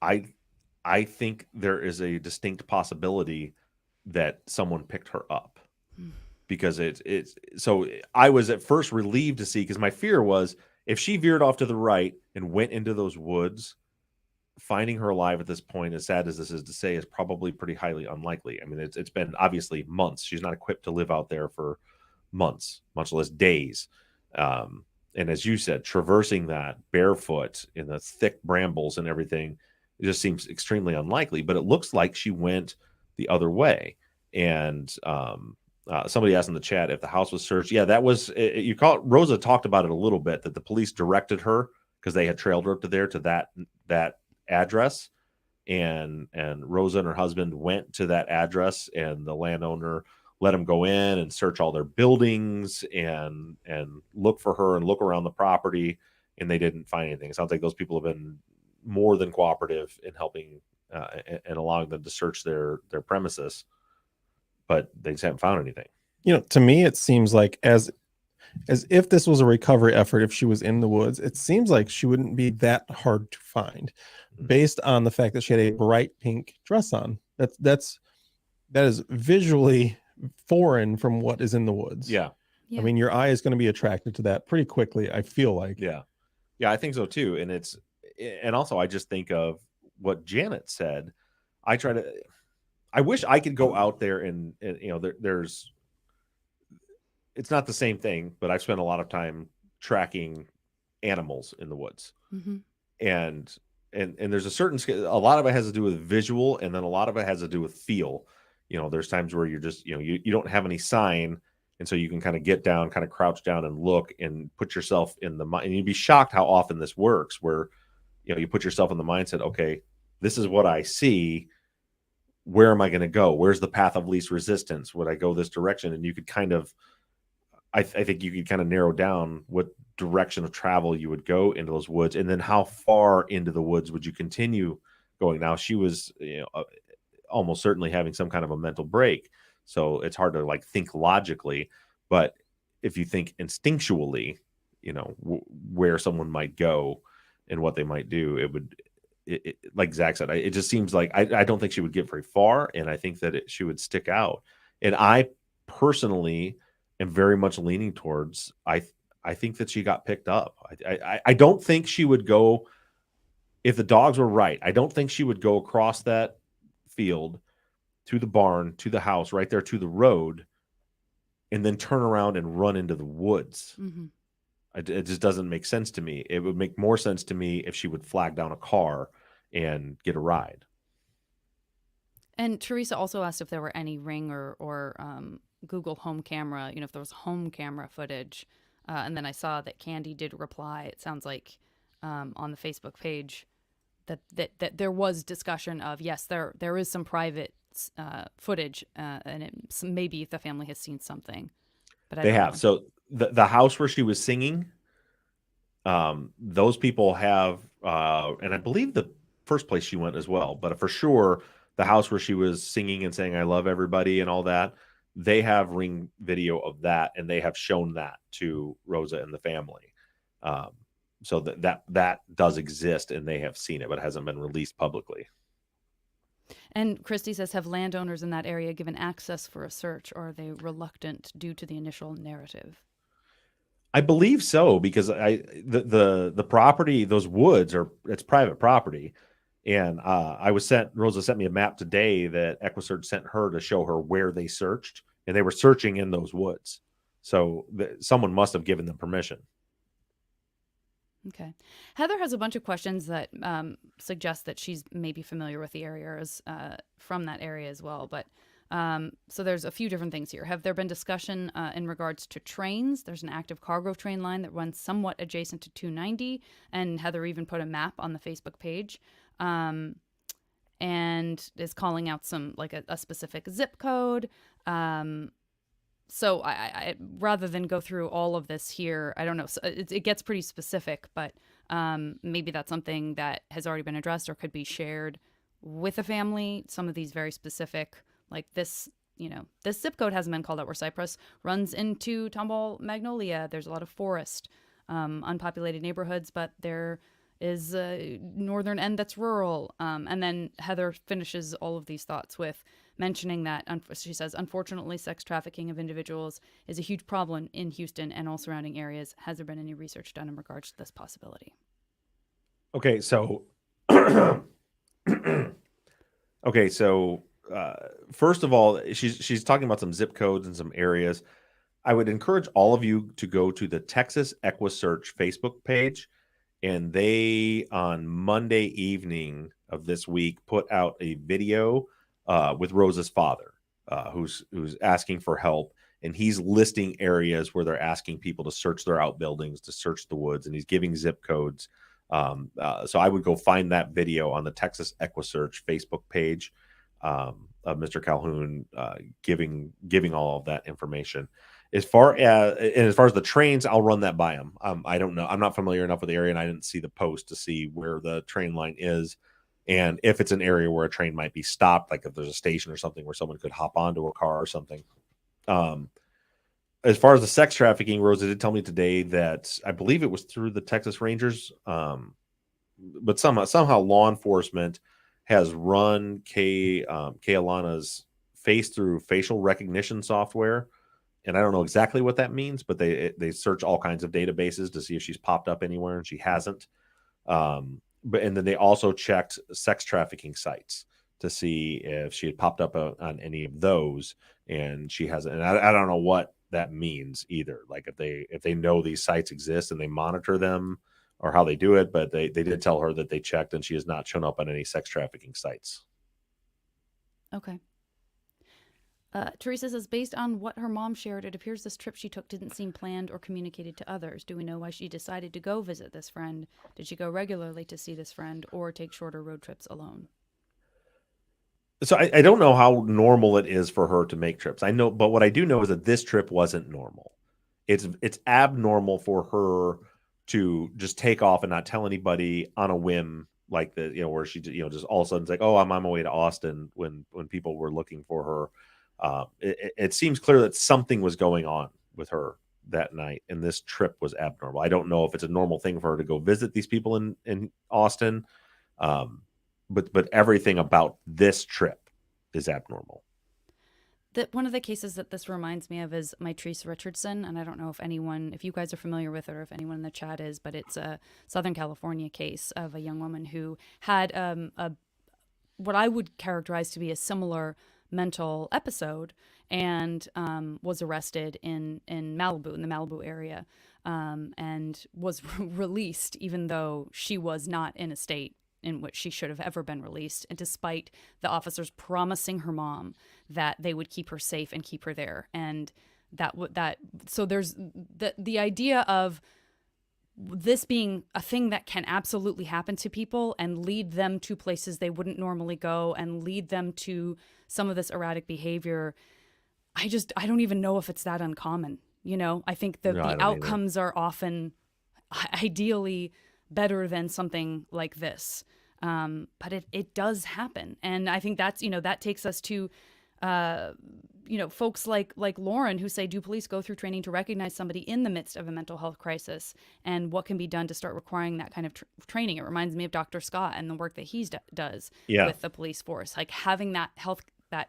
I think there is a distinct possibility that someone picked her up. Because it's so I was at first relieved to see, because my fear was if she veered off to the right and went into those woods, finding her alive at this point, as sad as this is to say, is probably pretty highly unlikely. I mean, it's been obviously months. She's not equipped to live out there for months, much less days. And as you said, traversing that barefoot in the thick brambles and everything, it just seems extremely unlikely. But it looks like she went the other way. And somebody asked in the chat if the house was searched. Yeah, that was, you call it, Rosa talked about it a little bit, that the police directed her because they had trailed her up to there to that address. and Rosa and her husband went to that address, and the landowner let them go in and search all their buildings and look for her and look around the property, and they didn't find anything. It sounds like those people have been more than cooperative in helping and allowing them to search their premises, but they just haven't found anything. To me, it seems like as if this was a recovery effort, if she was in the woods, it seems like she wouldn't be that hard to find, based on the fact that she had a bright pink dress on. That is visually foreign from what is in the woods. Yeah. I mean, your eye is going to be attracted to that pretty quickly, I feel like. Yeah, I think so too. And also I just think of what Janet said. I wish I could go out there and there's, it's not the same thing, but I've spent a lot of time tracking animals in the woods. Mm-hmm. And there's a lot of it has to do with visual, and then a lot of it has to do with feel. There's times where you're just, you don't have any sign, and so you can kind of get down, kind of crouch down and look and put yourself in the mind. And you'd be shocked how often this works, where you put yourself in the mindset, okay, this is what I see. Where am I going to go? Where's the path of least resistance? Would I go this direction? And you could kind of, I think you could kind of narrow down what direction of travel you would go into those woods, and then how far into the woods would you continue going. Now, she was almost certainly having some kind of a mental break, so it's hard to like think logically, but if you think instinctually, where someone might go and what they might do, it would, like Zach said, it just seems like I don't think she would get very far, and I think that she would stick out. And I personally am very much leaning towards, I think that she got picked up. I don't think she would go, if the dogs were right, I don't think she would go across that field to the barn, to the house, right there to the road, and then turn around and run into the woods. Mm-hmm. It just doesn't make sense to me. It would make more sense to me if she would flag down a car and get a ride. And Teresa also asked if there were any Ring or Google Home Camera, if there was home camera footage. And then I saw that Candy did reply. It sounds like on the Facebook page that there was discussion of, yes, there is some private footage, and maybe the family has seen something. But they have. So the house where she was singing, those people have, and I believe the first place she went as well, but for sure the house where she was singing and saying, "I love everybody" and all that, they have Ring video of that, and they have shown that to Rosa and the family. So that does exist, and they have seen it, but it hasn't been released publicly. And Christy says, have landowners in that area given access for a search, or are they reluctant due to the initial narrative? I believe so, because the property, those woods it's private property. And Rosa sent me a map today that EquiSearch sent her to show her where they searched, and they were searching in those woods. So someone must have given them permission. Okay. Heather has a bunch of questions that suggest that she's maybe familiar with the areas from that area as well. But so there's a few different things here. Have there been discussion in regards to trains? There's an active cargo train line that runs somewhat adjacent to 290. And Heather even put a map on the Facebook page and is calling out some, like a specific zip code. So I rather than go through all of this here, I don't know. So it gets pretty specific, but maybe that's something that has already been addressed or could be shared with a family. Some of these very specific, like this, this zip code hasn't been called out, where Cypress runs into Tomball Magnolia. There's a lot of forest, unpopulated neighborhoods, but there is a northern end that's rural. And then Heather finishes all of these thoughts with mentioning that, she says, unfortunately, sex trafficking of individuals is a huge problem in Houston and all surrounding areas. Has there been any research done in regards to this possibility? Okay, so first of all, she's talking about some zip codes and some areas. I would encourage all of you to go to the Texas EquiSearch Facebook page, and they on Monday evening of this week put out a video with Rosa's father, who's asking for help, and he's listing areas where they're asking people to search their outbuildings, to search the woods, and he's giving zip codes So I would go find that video on the Texas EquiSearch Facebook page of Mr. Calhoun giving all of that information. As far as the trains, I'll run that by him. I don't know. I'm not familiar enough with the area, and I didn't see the post to see where the train line is, and if it's an area where a train might be stopped, like if there's a station or something where someone could hop onto a car or something. As far as the sex trafficking, Rosa did tell me today that I believe it was through the Texas Rangers, but somehow law enforcement has run Kay-Alana's face through facial recognition software. And I don't know exactly what that means, but they search all kinds of databases to see if she's popped up anywhere, and she hasn't. And then they also checked sex trafficking sites to see if she had popped up on any of those, and she hasn't. And I don't know what that means either. Like if they know these sites exist and they monitor them, or how they do it, but they did tell her that they checked, and she has not shown up on any sex trafficking sites. Okay. Teresa says, based on what her mom shared, it appears this trip she took didn't seem planned or communicated to others. Do we know why she decided to go visit this friend? Did she go regularly to see this friend, or take shorter road trips alone? So I don't know how normal it is for her to make trips. I know, but what I do know is that this trip wasn't normal. It's abnormal for her to just take off and not tell anybody on a whim, like where she, just all of a sudden it's like, oh, I'm on my way to Austin, when people were looking for her. It seems clear that something was going on with her that night, and this trip was abnormal. I don't know if it's a normal thing for her to go visit these people in Austin, but everything about this trip is abnormal. One of the cases that this reminds me of is Mitrice Richardson, and I don't know if you guys are familiar with it, or if anyone in the chat is, but it's a Southern California case of a young woman who had what I would characterize to be a similar mental episode, and was arrested in Malibu, in the Malibu area, and was released, even though she was not in a state in which she should have ever been released, and despite the officers promising her mom that they would keep her safe and keep her there. And so there's the idea of this being a thing that can absolutely happen to people and lead them to places they wouldn't normally go, and lead them to some of this erratic behavior. I don't even know if it's that uncommon. I think the outcomes are often ideally better than something like this. But it does happen. And I think that's, that takes us to, folks like Lauren, who say, do police go through training to recognize somebody in the midst of a mental health crisis, and what can be done to start requiring that kind of training? It reminds me of Dr. Scott and the work that he does with the police force, like having that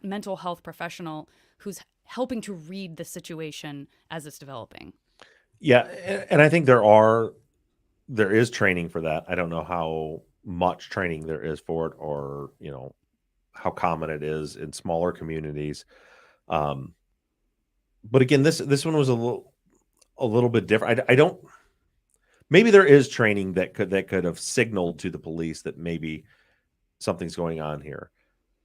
mental health professional who's helping to read the situation as it's developing. Yeah. And I think there is training for that. I don't know how much training there is for it, or, how common it is in smaller communities. But again, this one was a little bit different. Maybe there is training that could have signaled to the police that maybe something's going on here.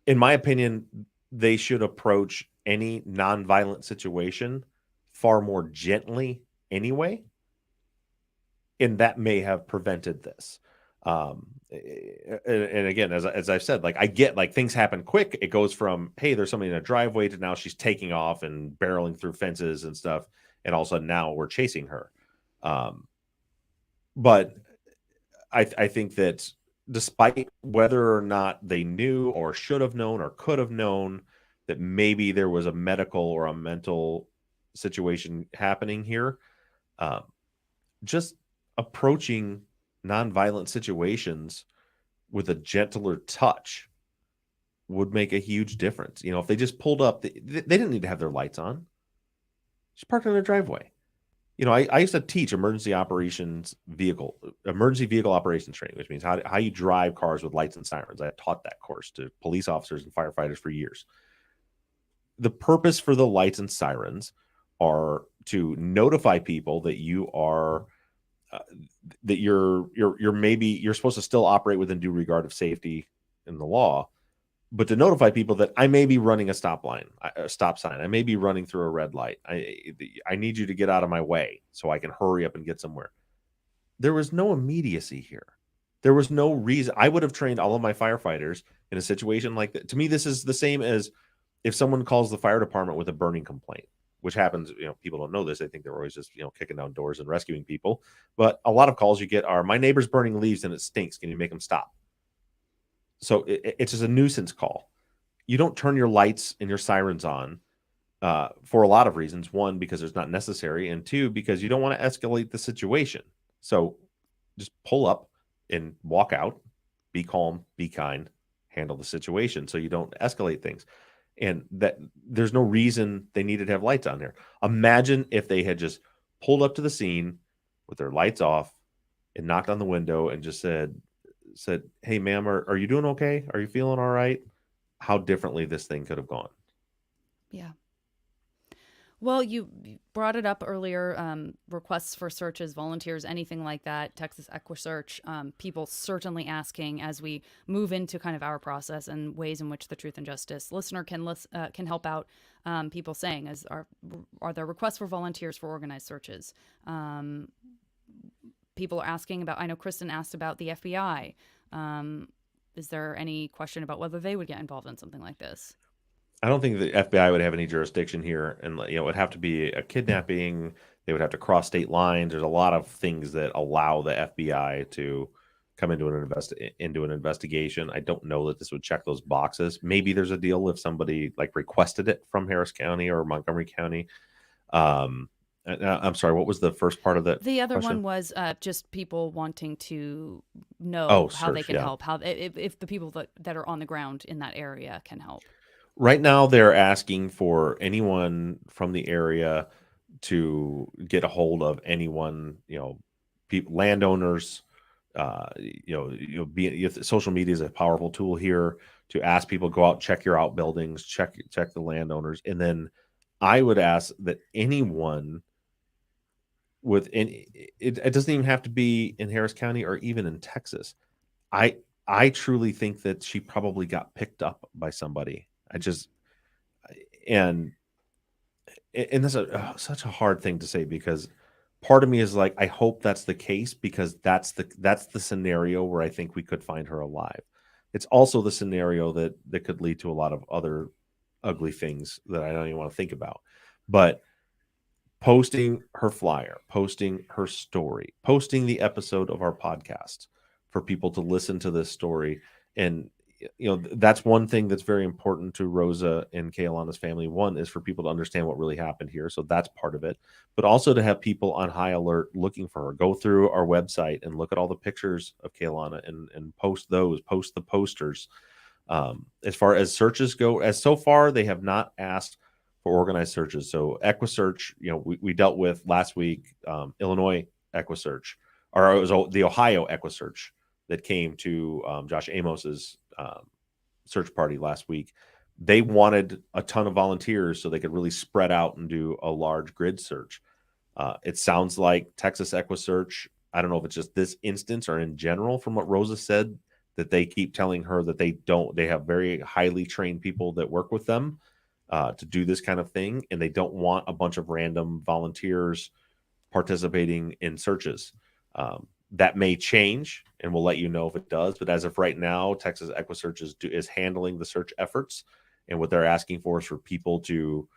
In my opinion, they should approach any nonviolent situation far more gently anyway. And that may have prevented this. And again, as I've said, like, I get, like, things happen quick. It goes from, hey, there's somebody in a driveway, to now she's taking off and barreling through fences and stuff. And all of a sudden now we're chasing her. But I think that despite whether or not they knew or should have known or could have known that maybe there was a medical or a mental situation happening here, just approaching nonviolent situations with a gentler touch would make a huge difference. If they just pulled up, they didn't need to have their lights on. Just parked in their driveway. I used to teach emergency vehicle operations training, which means how you drive cars with lights and sirens. I taught that course to police officers and firefighters for years. The purpose for the lights and sirens are to notify people that you are that you're supposed to still operate within due regard of safety in the law, but to notify people that I may be running a stop sign. I may be running through a red light. I need you to get out of my way so I can hurry up and get somewhere. There was no immediacy here. There was no reason. I would have trained all of my firefighters in a situation like that. To me, this is the same as if someone calls the fire department with a burning complaint, which happens, people don't know this. They think they're always just, kicking down doors and rescuing people. But a lot of calls you get are, my neighbor's burning leaves and it stinks. Can you make them stop? So it's just a nuisance call. You don't turn your lights and your sirens on for a lot of reasons. One, because it's not necessary. And two, because you don't want to escalate the situation. So just pull up and walk out, be calm, be kind, handle the situation so you don't escalate things. And that there's no reason they needed to have lights on there. Imagine if they had just pulled up to the scene with their lights off and knocked on the window and just said, hey, ma'am, are you doing okay? Are you feeling all right? How differently this thing could have gone. Yeah. Well, you brought it up earlier, requests for searches, volunteers, anything like that, Texas EquiSearch, people certainly asking as we move into kind of our process and ways in which the Truth and Justice listener can help out, people saying, are there requests for volunteers for organized searches? People are asking about, I know Kristen asked about the FBI. Is there any question about whether they would get involved in something like this? I don't think the FBI would have any jurisdiction here, and it would have to be a kidnapping. They would have to cross state lines. There's a lot of things that allow the FBI to come into an investigation. I don't know that this would check those boxes. Maybe there's a deal if somebody requested it from Harris County or Montgomery County. I'm sorry, what was the first part of that? The other question? one was just people wanting to know how they search, can yeah. help, how if the people that are on the ground in that area can help. Right now, they're asking for anyone from the area to get a hold of anyone, landowners. Social media is a powerful tool here to ask people, go out, check your outbuildings, check the landowners, and then I would ask that anyone it doesn't even have to be in Harris County or even in Texas. I truly think that she probably got picked up by somebody. And that's such a hard thing to say, because part of me is like, I hope that's the case, because that's the scenario where I think we could find her alive. It's also the scenario that could lead to a lot of other ugly things that I don't even want to think about. But posting her flyer, posting her story, posting the episode of our podcast for people to listen to this story. And that's one thing that's very important to Rosa and Kay-Alana's family. One is for people to understand what really happened here. So that's part of it. But also to have people on high alert looking for her. Go through our website and look at all the pictures of Kay-Alana and post the posters. As far as searches go, so far, they have not asked for organized searches. So EquiSearch, we dealt with last week, Illinois EquiSearch, or it was the Ohio EquiSearch that came to Josh Amos's search party last week. They wanted a ton of volunteers so they could really spread out and do a large grid search. It sounds like Texas EquiSearch, I don't know if it's just this instance or in general from what Rosa said, that they keep telling her that they have very highly trained people that work with them to do this kind of thing. And they don't want a bunch of random volunteers participating in searches. That may change, and we'll let you know if it does. But as of right now, Texas EquiSearch is handling the search efforts, and what they're asking for is for people to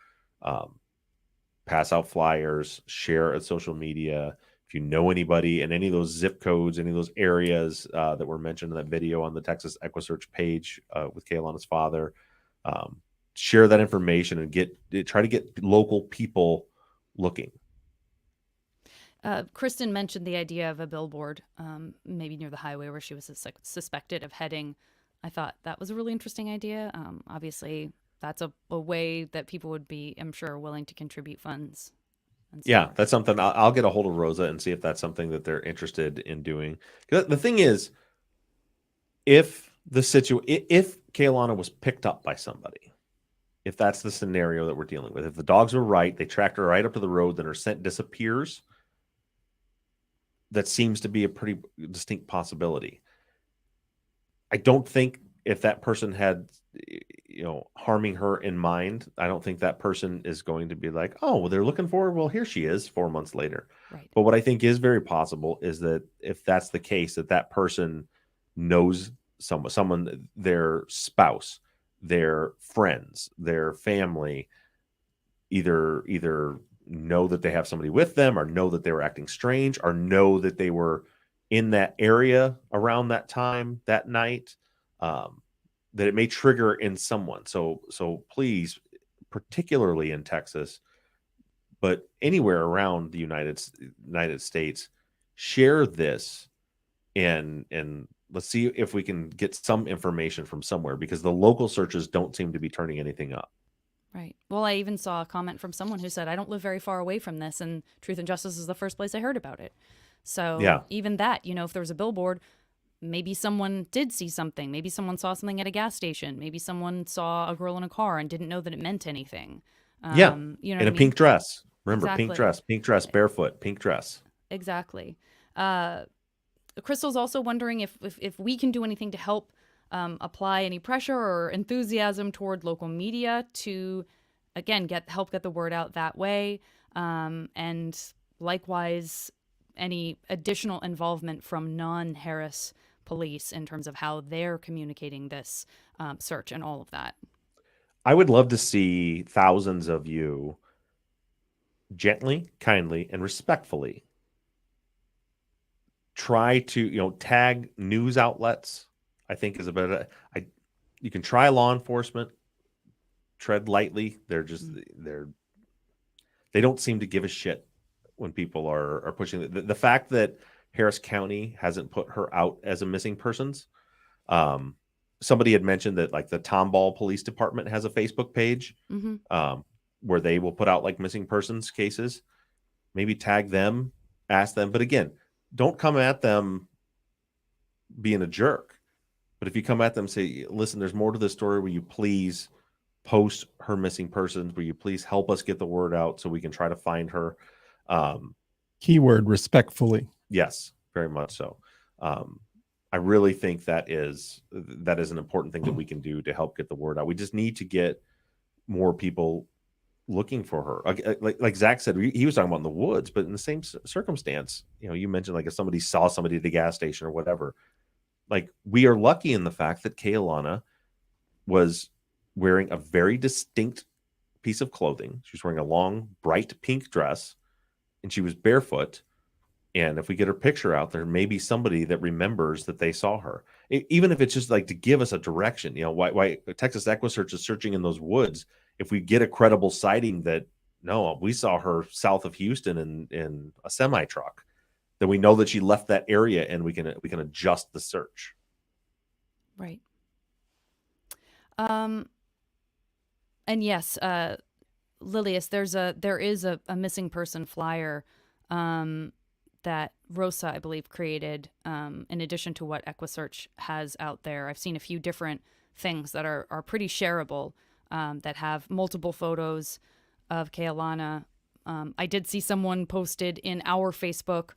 pass out flyers, share at social media. If you know anybody in any of those zip codes, any of those areas that were mentioned in that video on the Texas EquiSearch page with Kay-Alana's father, share that information and try to get local people looking. Kristen mentioned the idea of a billboard, maybe near the highway where she was suspected of heading. I thought that was a really interesting idea. Obviously, that's a way that people would be, I'm sure, willing to contribute funds. Yeah, that's something I'll get a hold of Rosa and see if that's something that they're interested in doing. The thing is, if Kay-Alana was picked up by somebody, if that's the scenario that we're dealing with, if the dogs were right, they tracked her right up to the road, then her scent disappears. That seems to be a pretty distinct possibility. I don't think if that person had, harming her in mind, I don't think that person is going to be like, oh, well, they're looking for her. Well, here she is 4 months later. Right. But what I think is very possible is that if that's the case, that person knows someone, their spouse, their friends, their family, either know that they have somebody with them, or know that they were acting strange, or know that they were in that area around that time that night, that it may trigger in someone. So please, particularly in Texas, but anywhere around the United States, share this, and let's see if we can get some information from somewhere, because the local searches don't seem to be turning anything up. Right. Well, I even saw a comment from someone who said, I don't live very far away from this, and Truth and Justice is the first place I heard about it. So Yeah. even that, if there was a billboard, maybe someone did see something. Maybe someone saw something at a gas station. Maybe someone saw a girl in a car and didn't know that it meant anything. Yeah. You know In what a I pink mean? dress. Remember, Exactly. pink dress, barefoot, pink dress. Exactly. Crystal's also wondering if we can do anything to help apply any pressure or enthusiasm toward local media to, again, help get the word out that way. And likewise, any additional involvement from non-Harris police in terms of how they're communicating this search and all of that. I would love to see thousands of you gently, kindly, and respectfully try to, tag news outlets. I think is a better. You can try law enforcement. Tread lightly. They don't seem to give a shit when people are pushing the fact that Harris County hasn't put her out as a missing persons. Somebody had mentioned that like the Tomball Police Department has a Facebook page where they will put out like missing persons cases. Maybe tag them, ask them. But again, don't come at them being a jerk. But if you come at them and say, listen, there's more to this story. Will you please post her missing persons? Will you please help us get the word out so we can try to find her? Keyword respectfully. Yes, very much so. I really think that is an important thing that we can do to help get the word out. We just need to get more people looking for her. Like Zach said, he was talking about in the woods, but in the same circumstance, you mentioned like if somebody saw somebody at the gas station or whatever. Like we are lucky in the fact that Kay-Alana was wearing a very distinct piece of clothing. She was wearing a long, bright pink dress, and she was barefoot. And if we get her picture out, there may be somebody that remembers that they saw her, even if it's just like to give us a direction. Why Texas EquiSearch is searching in those woods. If we get a credible sighting that no, we saw her south of Houston in a semi truck, then we know that she left that area, and we can adjust the search. Right. And yes, Lilius, there is a missing person flyer that Rosa, I believe, created in addition to what EquiSearch has out there. I've seen a few different things that are pretty shareable that have multiple photos of Kay-Alana. I did see someone posted in our Facebook.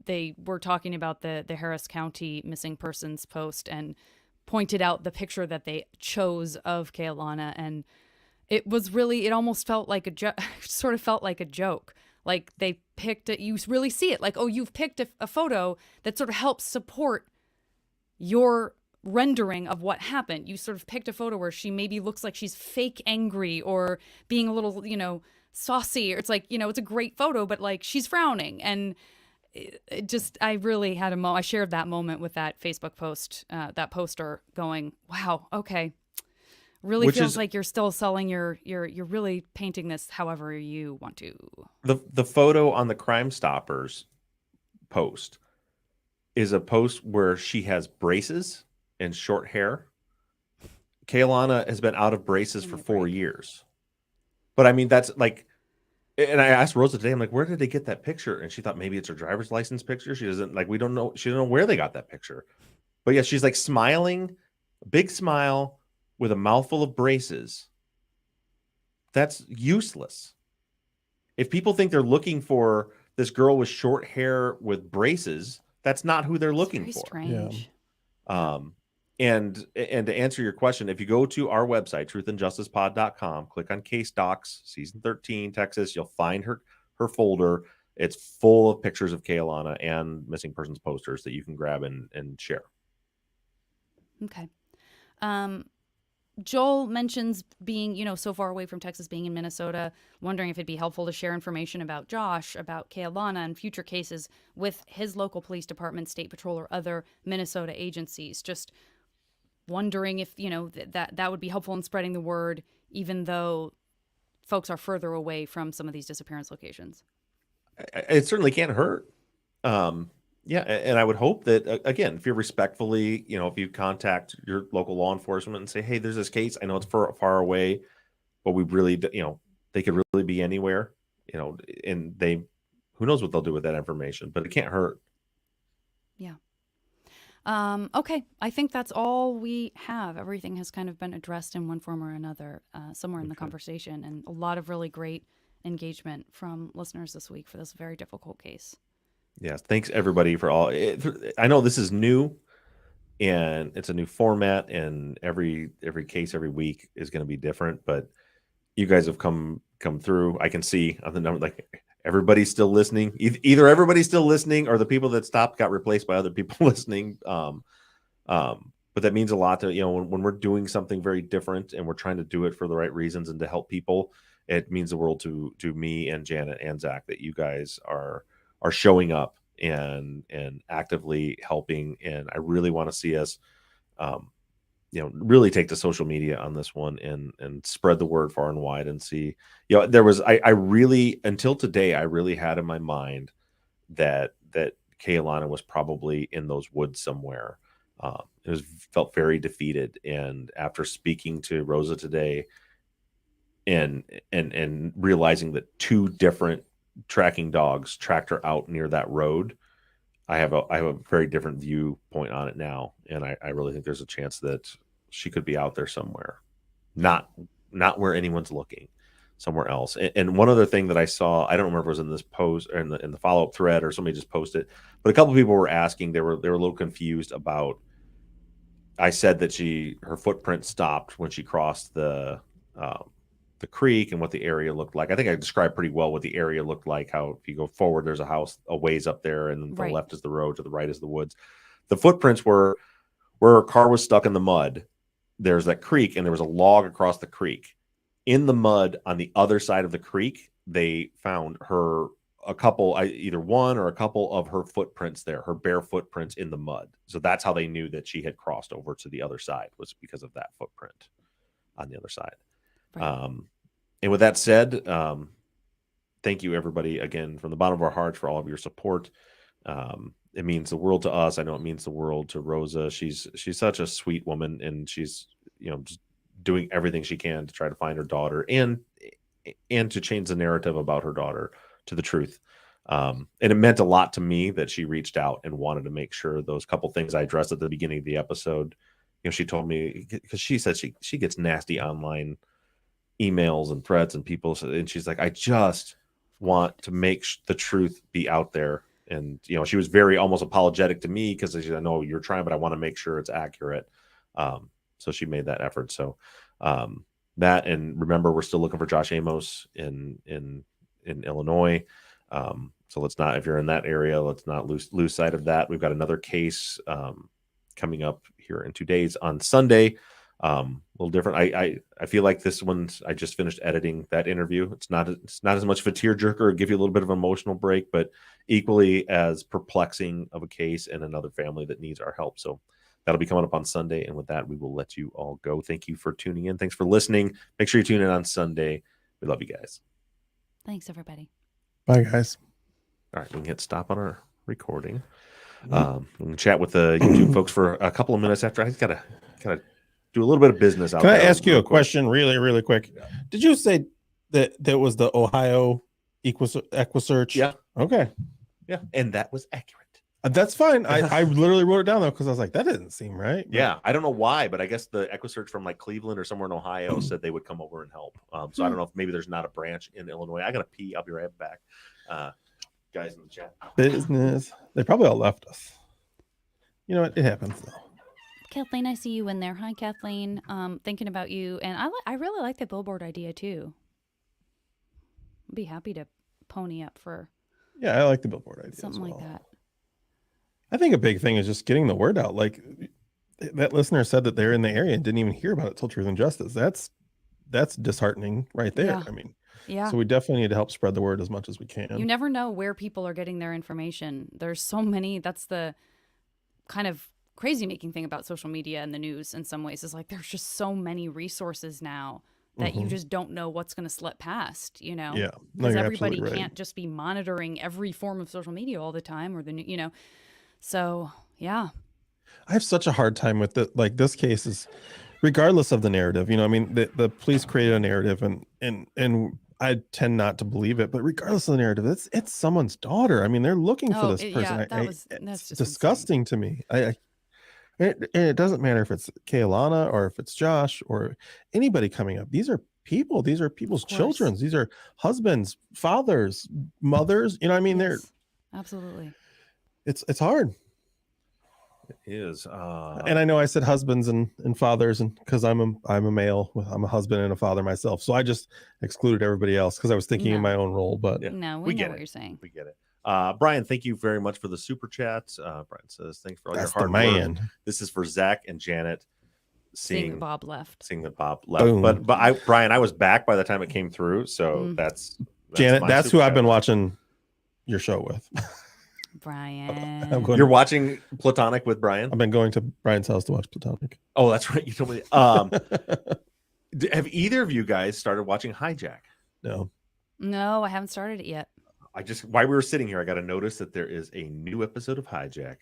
They were talking about the Harris County missing persons post and pointed out the picture that they chose of Kay-Alana, and it almost felt like sort of felt like a joke. Like they picked it, you really see it like, oh, you've picked a photo that sort of helps support your rendering of what happened. You sort of picked a photo where she maybe looks like she's fake angry or being a little, saucy. Or it's like, it's a great photo, but like she's frowning. And it just, I really had I shared that moment with that Facebook post, that poster going, wow, okay. Really feels like you're still selling you're really painting this however you want to. The photo on the Crime Stoppers post is a post where she has braces and short hair. Kay-Alana has been out of braces for 4 years. But I mean, that's like, and I asked Rosa today, I'm like, where did they get that picture? And she thought maybe it's her driver's license picture. She doesn't like, we don't know. She doesn't know where they got that picture. But yeah, she's like smiling, big smile, with a mouthful of braces. That's useless. If people think they're looking for this girl with short hair with braces, that's not who they're looking for. Strange. Yeah. And to answer your question, if you go to our website, truthandjusticepod.com, click on Case Docs, Season 13, Texas, you'll find her folder. It's full of pictures of Kay-Alana and missing persons posters that you can grab and share. Okay. Joel mentions being, so far away from Texas, being in Minnesota, wondering if it'd be helpful to share information about Josh, about Kay-Alana, and future cases with his local police department, state patrol, or other Minnesota agencies. Just wondering if, that would be helpful in spreading the word, even though folks are further away from some of these disappearance locations. It certainly can't hurt. Yeah, and I would hope that again, if you're respectfully, if you contact your local law enforcement and say, "Hey, there's this case. I know it's far away, but we really, they could really be anywhere, and who knows what they'll do with that information, but it can't hurt." Yeah. Okay, I think that's all we have. Everything has kind of been addressed in one form or another somewhere in the conversation, and a lot of really great engagement from listeners this week for this very difficult case. Yes, thanks everybody for all. I know this is new, and it's a new format, and every case every week is going to be different. But you guys have come through. I can see on the number, like everybody's still listening. Either everybody's still listening, or the people that stopped got replaced by other people listening. But that means a lot to when we're doing something very different and we're trying to do it for the right reasons and to help people. It means the world to me and Janet and Zach that you guys are showing up and actively helping. And I really want to see us, really take to social media on this one and spread the word far and wide and see, there was, I really, until today, I really had in my mind that Kay-Alana was probably in those woods somewhere. Felt very defeated. And after speaking to Rosa today and realizing that 2 different tracking dogs tracked her out near that road, I have a very different viewpoint on it now, and I really think there's a chance that she could be out there somewhere, not where anyone's looking, somewhere else. And one other thing that I saw, I don't remember if it was in this post or in the follow-up thread or somebody just posted, but a couple of people were asking, they were a little confused about. I said that her footprint stopped when she crossed the creek and what the area looked like. I think I described pretty well what the area looked like, how if you go forward, there's a house a ways up there, and the left is the road, to the right is the woods. The footprints were where her car was stuck in the mud. There's that creek, and there was a log across the creek. In the mud on the other side of the creek, they found a couple of her footprints there, her bare footprints in the mud. So that's how they knew that she had crossed over to the other side, was because of that footprint on the other side. Right. And with that said, thank you everybody again from the bottom of our hearts for all of your support. It means the world to us. I know it means the world to Rosa. She's such a sweet woman, and she's just doing everything she can to try to find her daughter and to change the narrative about her daughter to the truth. And it meant a lot to me that she reached out and wanted to make sure those couple things I addressed at the beginning of the episode. She told me, because she said she gets nasty online emails and threads and people, and she's like, I just want to make the truth be out there. And she was very almost apologetic to me, because I know you're trying, but I want to make sure it's accurate. So she made that effort. So that, and remember, we're still looking for Josh Amos in Illinois. So let's not, if you're in that area, let's not lose sight of that. We've got another case coming up here in 2 days on Sunday. A little different. I feel like this one's, I just finished editing that interview. It's not as much of a tearjerker, or give you a little bit of an emotional break, but equally as perplexing of a case, and another family that needs our help. So that'll be coming up on Sunday. And with that, we will let you all go. Thank you for tuning in. Thanks for listening. Make sure you tune in on Sunday. We love you guys. Thanks, everybody. Bye, guys. All right, we can hit stop on our recording. We can chat with the YouTube folks for a couple of minutes after. I just gotta do a little bit of business out there. Can I ask you a question really, really quick? Yeah. Did you say that was the Ohio Equisearch? Yeah. Okay. Yeah, and that was accurate. That's fine. I literally wrote it down though, because I was like, that didn't seem right. But... yeah, I don't know why, but I guess the Equisearch from like Cleveland or somewhere in Ohio said they would come over and help. So I don't know if maybe there's not a branch in Illinois. I gotta pee. I'll be right back. Guys in the chat. Business. They probably all left us. You know what? It happens though. Kathleen, I see you in there. Hi, Kathleen. Thinking about you, and I really like the billboard idea too. I'd be happy to pony up for Yeah, I like the billboard idea. Something as well. like that. I think a big thing is just getting the word out. Like that listener said that they're in the area and didn't even hear about it till Truth and Justice. That's disheartening right there. Yeah. I mean, Yeah. so we definitely need to help spread the word as much as we can. You never know where people are getting their information. There's so many. That's the kind of crazy making thing about social media and the news in some ways, is like there's just so many resources now that you just don't know what's going to slip past, you know? Yeah. No, Because you're everybody absolutely right. can't just be monitoring every form of social media all the time, or the new, you know? So, yeah. I have such a hard time with it. Like this case is, regardless of the narrative, you know, I mean, the police created a narrative and I tend not to believe it, but regardless of the narrative, it's someone's daughter. I mean, they're looking for this person. Yeah, It's that's just disgusting to me. And it doesn't matter if it's Kay-Alana or if it's Josh or anybody coming up. These are people. These are people's children. These are husbands, fathers, mothers. You know, I mean, Yes, absolutely. it's hard. It is. And I know I said husbands and fathers, and because I'm a male, I'm a husband and a father myself, so I just excluded everybody else because I was thinking in No. my own role. But Yeah, No, we we get know what it. you're saying. We get it. Brian, thank you very much for the super chats. Brian says, thanks for all that's your the hard work. man. This is for Zach and Janet. Seeing Bob left. Seeing that Bob left. Boom. But Brian, I was back by the time it came through. So that's Janet, my that's super who I've chat. been watching your show with. Brian. I'm going, You're watching Platonic with Brian? I've been going to Brian's house to watch Platonic. Oh, that's right. You told me. Have either of you guys started watching Hijack? No. No, I haven't started it yet. While we were sitting here, I got a notice that there is a new episode of Hijack,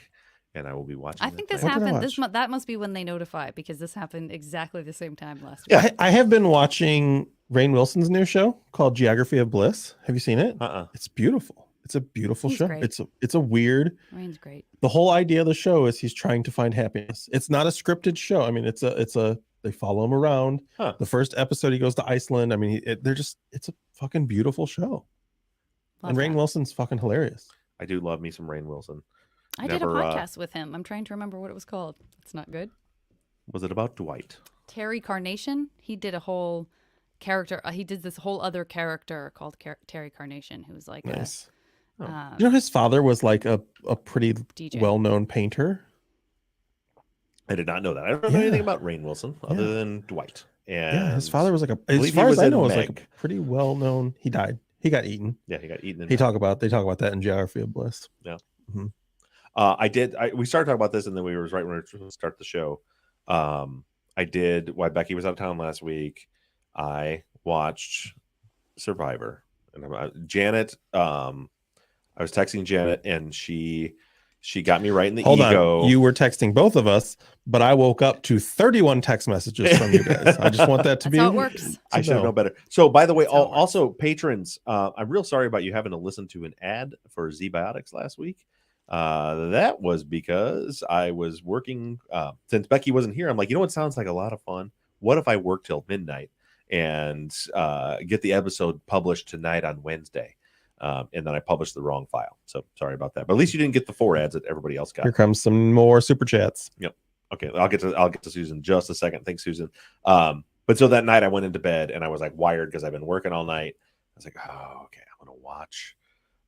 and I will be watching. I think this What did I happened. watch? That must be when they notify, because this happened exactly the same time last week. Yeah, I have been watching Rainn Wilson's new show called Geography of Bliss. Have you seen it? It's beautiful. It's a beautiful He's show. great. It's a weird. Rainn's great. The whole idea of the show is he's trying to find happiness. It's not a scripted show. I mean, it's a they follow him around. Huh. The first episode he goes to Iceland. I mean, it's a fucking beautiful show. Love And Rainn that. Wilson's fucking hilarious. I do love me some Rainn Wilson. I did a podcast with him. I'm trying to remember what it was called. It's not good. Was it about Dwight? Terry Carnation. He did a whole character. He did this whole other character called Terry Carnation, who was like Nice. a You know, his father was like a pretty DJ. well-known painter. I did not know that. I don't know anything about Rainn Wilson other than Dwight. And Yeah, his father was like as believe he far as was I in know, was like a Meg. pretty well-known. He died. He got eaten. Yeah, he got eaten. They talk about that in Geography of Bliss. Yeah. Mhm. We started talking about this, and then we were right when we were to start the show. I did. While Becky was out of town last week, I watched Survivor, and Janet. I was texting Janet, and she got me right in the Hold ego. on, you were texting both of us, but I woke up to 31 text messages from you guys. I just want that to That's be. how it works. I should know better. So, by the way, That's how it works. also patrons, I'm real sorry about you having to listen to an ad for Z-Biotics last week. That was because I was working. Since Becky wasn't here, I'm like, you know what sounds like a lot of fun? What if I work till midnight and get the episode published tonight on Wednesday? And then I published the wrong file. So sorry about that. But at least you didn't get the 4 ads that everybody else got. Here comes some more super chats. Okay, I'll get to Susan in just a second. Thanks, Susan. But so that night I went into bed and I was like wired because I've been working all night. I was like, oh, okay, I'm gonna watch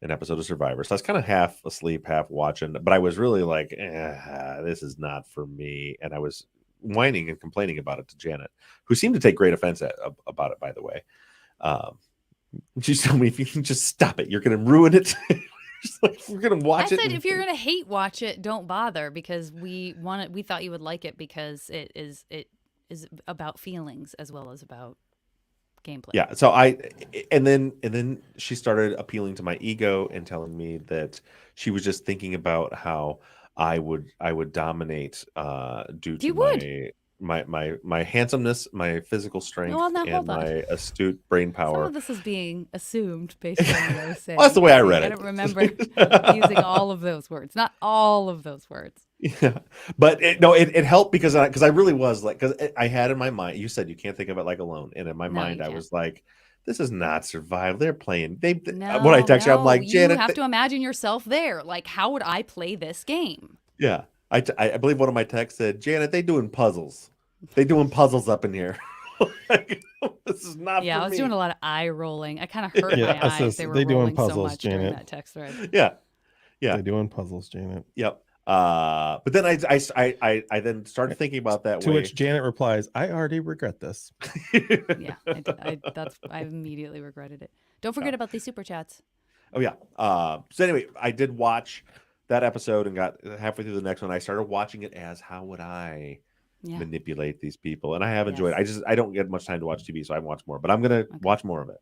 an episode of Survivor. So I was kind of half asleep, half watching, but I was really like, this is not for me. And I was whining and complaining about it to Janet, who seemed to take great offense about it, by the way. She told me, if you can just stop it, you're gonna ruin it. Just like, we're gonna watch I it. said if you're gonna hate watch it, don't bother, because we thought you would like it because it is about feelings as well as about gameplay. Yeah. So and then she started appealing to my ego and telling me that she was just thinking about how I would dominate due to You would. my handsomeness, my physical strength, Well, now, and hold on. my astute brain Some power. of this is being assumed based on what I was saying. Well, that's the way I read I it. don't remember using all of those words. Not all of those words. Yeah, but it helped because I really was like, because I had in my mind, you said you can't think of it like Alone, and in my No, mind you I can't. was like, this is not Survival. They're playing. No, when I text you, I'm like, you Janet, have to imagine yourself there. Like, how would I play this game? yeah. I believe one of my texts said, Janet, they doing puzzles. They doing puzzles up in here. Like, this is not Yeah, for I was me. doing a lot of eye rolling. I kind of hurt Yeah, my eyes. They were doing rolling so puzzles, much during Janet. that text thread. Yeah. They're doing puzzles, Janet. Yep. But then I then started thinking about that To way. which Janet replies, "I already regret this." Yeah, I immediately regretted it. Don't forget about these super chats. Oh yeah. So anyway, I did watch that episode and got halfway through the next one. I started watching it as how would I manipulate these people, and I have enjoyed it. I don't get much time to watch TV, so I watch more, but I'm gonna watch more of it.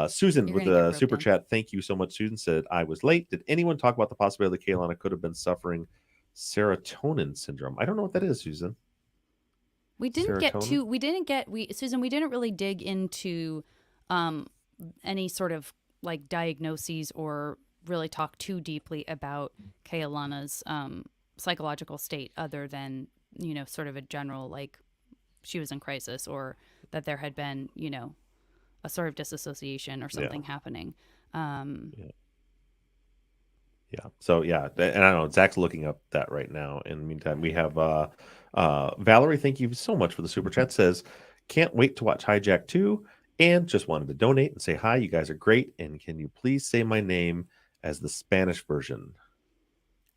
Susan You're with gonna get the roped super in. chat. Thank you so much. Susan said, I was late. Did anyone talk about the possibility that Kay-Alana could have been suffering serotonin syndrome? I don't know what that is, Susan. We didn't get Serotonin? Susan, we didn't really dig into any sort of like diagnoses or really talk too deeply about Kay-Alana's psychological state other than, sort of a general, like she was in crisis or that there had been, a sort of disassociation or something happening. So and I don't know. Zach's looking up that right now. In the meantime, we have Valerie. Thank you so much for the super chat. Says, can't wait to watch Hijack 2 and just wanted to donate and say hi. You guys are great. And can you please say my name as the Spanish version?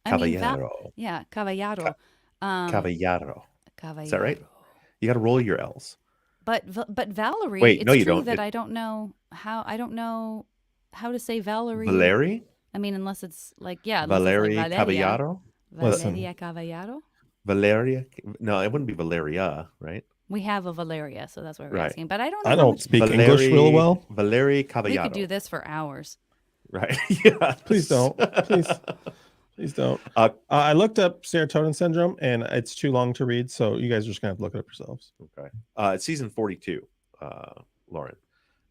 Caballero. Caballero. Caballero. Caballero. Is that right? You got to roll your L's. But Valerie, Wait, it's no, you true don't. that I don't know how to say Valerie. Valerie? I mean, unless it's like Valerie like Caballero? Valeria Caballero. Valeria? No, it wouldn't be Valeria, right? We have a Valeria, so that's why we're Right. asking. But I don't know. I don't speak English real well. Valerie We Caballero. could do this for hours. Right. Yeah. Please don't. Please don't. I looked up serotonin syndrome, and it's too long to read, so you guys are just gonna have to look it up yourselves. Okay. It's season 42, Lauren.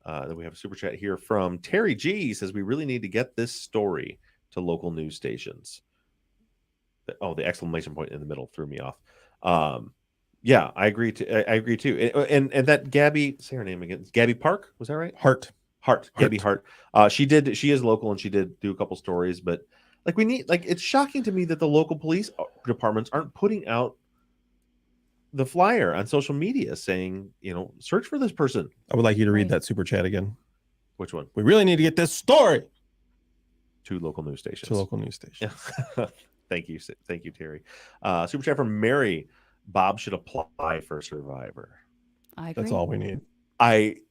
Then we have a super chat here from Terry G. He says we really need to get this story to local news stations. The exclamation point in the middle threw me off. Yeah, I agree too. And that Gabby, say her name again. Gabby Park, was that right? Hart. Gabby Hart. She is local and she did do a couple stories, but it's shocking to me that the local police departments aren't putting out the flyer on social media saying, search for this person. I would like you to read that super chat again. Which one? We really need to get this story to local news stations. Thank you, Terry. Super chat from Mary. Bob should apply for Survivor. I agree. That's all we need.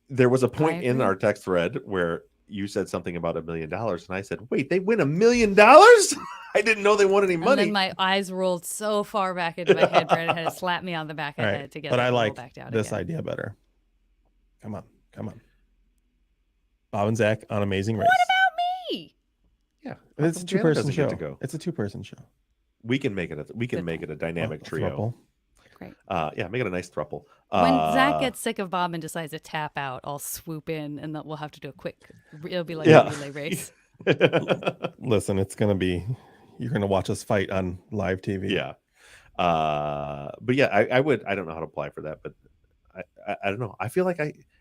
There was a point in our text thread where you said something about $1 million, and I said, "Wait, they win $1 million? I didn't know they won any money." And then my eyes rolled so far back into my head, Brandon had to slap me on the back of the head to get. But I like back down this again. idea better. Come on. Bob and Zach on Amazing Race. What about me? Yeah, it's a two-person show. Go? It's a two-person show. We can make it. We can make it a dynamic trio. Great. Make it a nice throuple. When Zach gets sick of Bob and decides to tap out, I'll swoop in, and we'll have to do a quick. It'll be like a relay race. Listen, it's gonna be. You're gonna watch us fight on live TV. Yeah. But yeah, I would. I don't know how to apply for that, but I don't know. I feel like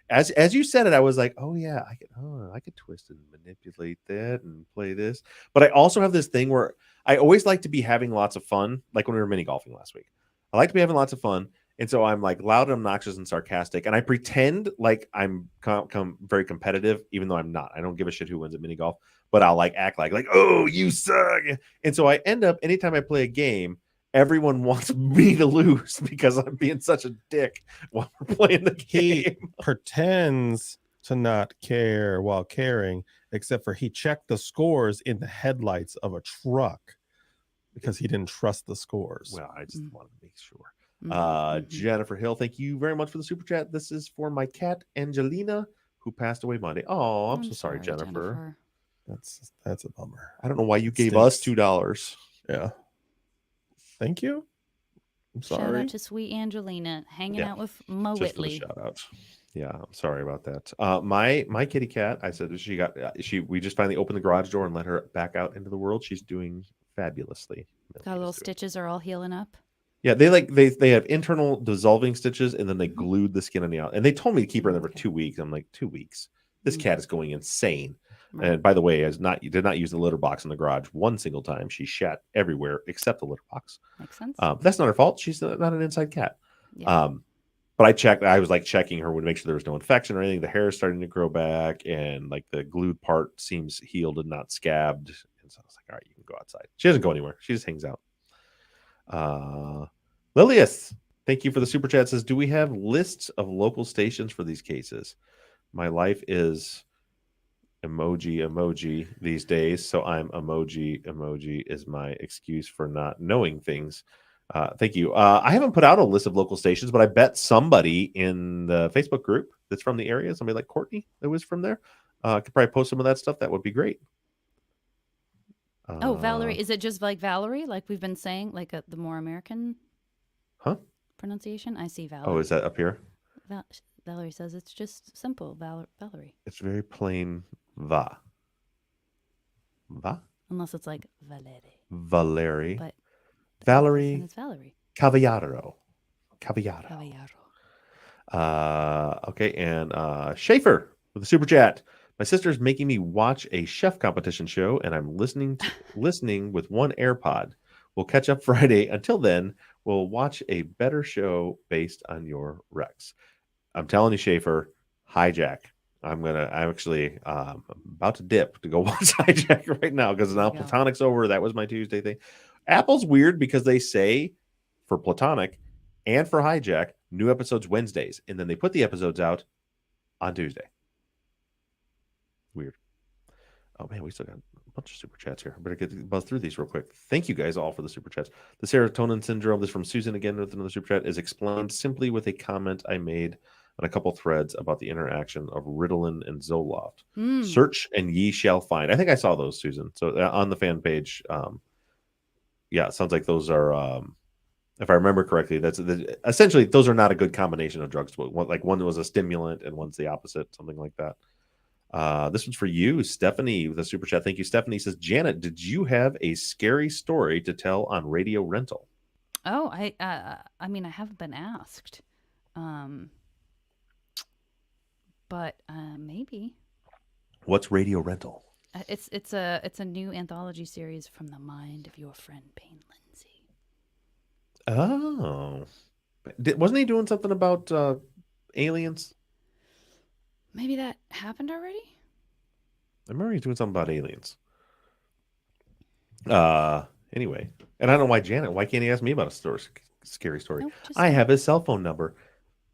as you said it, I was like, oh yeah, I could twist and manipulate that and play this. But I also have this thing where I always like to be having lots of fun, like when we were mini golfing last week. I like to be having lots of fun. And so I'm like loud and obnoxious and sarcastic. And I pretend like I'm very competitive, even though I'm not. I don't give a shit who wins at mini golf, but I'll act like, oh, you suck. And so I end up, anytime I play a game, everyone wants me to lose because I'm being such a dick while we're playing the game. He pretends to not care while caring, except for he checked the scores in the headlights of a truck because he didn't trust the scores. Well, I just wanted to make sure. Jennifer Hill, thank you very much for the super chat. This is for my cat Angelina, who passed away Monday. Oh, I'm so sorry, Jennifer. That's a bummer. I don't know why you gave us $2. Yeah. Thank you. I'm sorry. Shout out to sweet Angelina hanging out with Mo Whitley. Shout out. Yeah, I'm sorry about that. My kitty cat, I said we just finally opened the garage door and let her back out into the world. She's doing fabulously. Got little stitches are all healing up. Yeah, they have internal dissolving stitches, and then they glued the skin on the out. And they told me to keep her in there for 2 weeks. I'm like, 2 weeks? This cat is going insane. Right. And by the way, did not use the litter box in the garage one single time. She shat everywhere except the litter box. Makes sense. But that's not her fault. She's not an inside cat. Yeah. But I was like checking her to make sure there was no infection or anything. The hair is starting to grow back, and like the glued part seems healed and not scabbed. And so I was like, all right, you can go outside. She doesn't go anywhere. She just hangs out. Lilius, thank you for the super chat. Says, do we have lists of local stations for these cases? My life is emoji these days, so I'm emoji is my excuse for not knowing things. Thank you. I haven't put out a list of local stations, but I bet somebody in the Facebook group that's from the area, somebody like Courtney that was from there, could probably post some of that stuff. That would be great. Valerie, is it just like Valerie, like we've been saying, like the more American pronunciation? I see Valerie. Oh, is that up here? Valerie says it's just simple, Valerie. It's very plain Va. Unless it's like Valerie. But Valerie. It's Valerie. Cavallaro. Okay, and Schaefer with the super chat. My sister's making me watch a chef competition show, and I'm listening with one AirPod. We'll catch up Friday. Until then, we'll watch a better show based on your Rex. I'm telling you, Schaefer, Hijack. I'm actually about to dip to go watch Hijack right now because now Platonic's over. That was my Tuesday thing. Apple's weird because they say for Platonic and for Hijack, new episodes Wednesdays, and then they put the episodes out on Tuesday. Weird. Oh man, we still got a bunch of super chats here. I better buzz through these real quick. Thank you guys all for the super chats. The serotonin syndrome, this is from Susan again with another super chat, is explained simply with a comment I made on a couple threads about the interaction of Ritalin and Zoloft. Search and ye shall find. I think I saw those, Susan. So on the fan page, yeah, it sounds like those are, if I remember correctly, essentially those are not a good combination of drugs. Like one was a stimulant and one's the opposite, something like that. This one's for you, Stephanie, with a super chat. Thank you, Stephanie. Says, Janet, did you have a scary story to tell on Radio Rental? Oh, I mean, I haven't been asked, but maybe. What's Radio Rental? It's a new anthology series from the mind of your friend Payne Lindsay. Oh, wasn't he doing something about aliens? Maybe that happened already? I remember he's doing something about aliens. Anyway, and I don't know why why can't he ask me about a scary story? Nope, I have his cell phone number.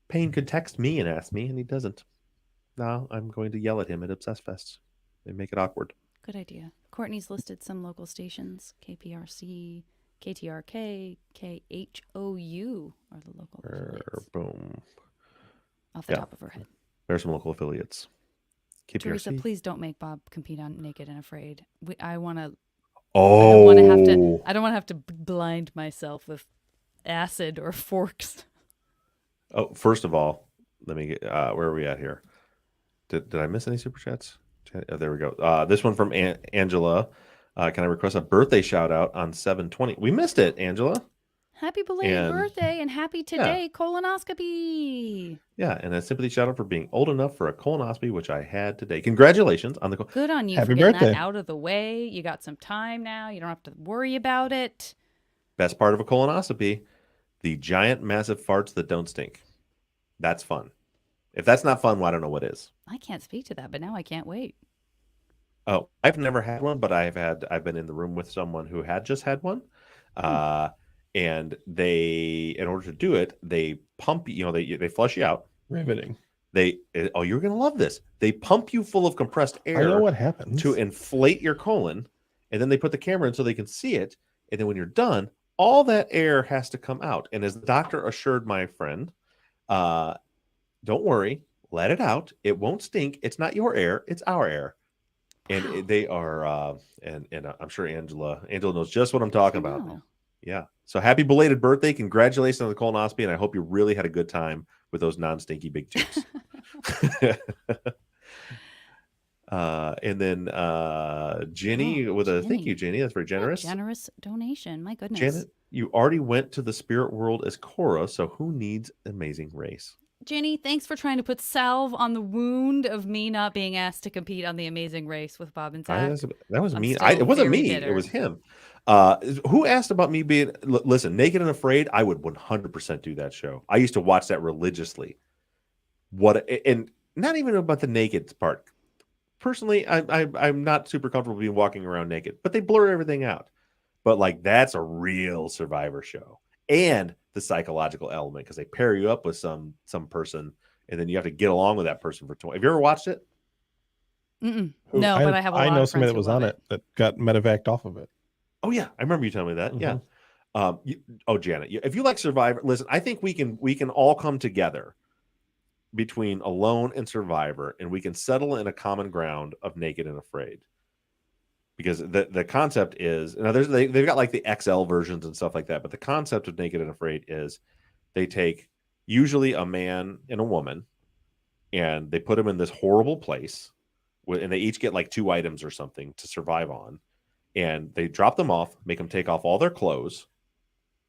Payne could text me and ask me, and he doesn't. Now I'm going to yell at him at Obsess Fest. They make it awkward. Good idea. Courtney's listed some local stations: KPRC, KTRK, KHOU are the local affiliates. Boom. Off the top of her head. There's some local affiliates. KPRC. Teresa, please don't make Bob compete on Naked and Afraid. I want to. Oh. I don't want to have to blind myself with acid or forks. Oh, first of all, let me get. Where are we at here? Did I miss any super chats? Oh, there we go. This one from Angela. Can I request a birthday shout out on 7/20? We missed it, Angela. Happy belated birthday and happy today colonoscopy. Yeah, and a sympathy shout out for being old enough for a colonoscopy, which I had today. Congratulations on the Good on you Happy for getting birthday. that out of the way. You got some time now. You don't have to worry about it. Best part of a colonoscopy, the giant, massive farts that don't stink. That's fun. If that's not fun, well, I don't know what is. I can't speak to that, but now I can't wait. Oh, I've never had one, but I've been in the room with someone who had just had one. And they, in order to do it, they pump you, they flush you out. Riveting. You're going to love this. They pump you full of compressed air. I know what happens. To inflate your colon, and then they put the camera in so they can see it. And then when you're done, all that air has to come out. And as the doctor assured my friend, don't worry, let it out. It won't stink. It's not your air. It's our air. And they are, and I'm sure Angela knows just what I'm talking about. Yeah. So happy belated birthday. Congratulations on the colonoscopy. And I hope you really had a good time with those non-stinky big tubes. And then Jenny with a thank you, Jenny. That's very generous. Generous donation. My goodness. Janet, you already went to the spirit world as Cora, so who needs Amazing Race? Jenny, thanks for trying to put salve on the wound of me not being asked to compete on the Amazing Race with Bob and Zach. That was me. It wasn't me. Bitter. It was him. Who asked about me being? Listen, Naked and Afraid. I would 100% do that show. I used to watch that religiously. And not even about the naked part. Personally, I'm not super comfortable being walking around naked, but they blur everything out. But like that's a real Survivor show, and the psychological element because they pair you up with some person, and then you have to get along with that person for 20. Have you ever watched it? No, but I have a lot know of somebody friends that who was love on it that got medevaced off of it. Oh yeah, I remember you telling me that. Mhm. Yeah. Janet, if you like Survivor, listen. I think we can all come together between Alone and Survivor, and we can settle in a common ground of Naked and Afraid. Because the concept is now they've got like the XL versions and stuff like that, but the concept of Naked and Afraid is they take usually a man and a woman and they put them in this horrible place and they each get like 2 items or something to survive on, and they drop them off, make them take off all their clothes,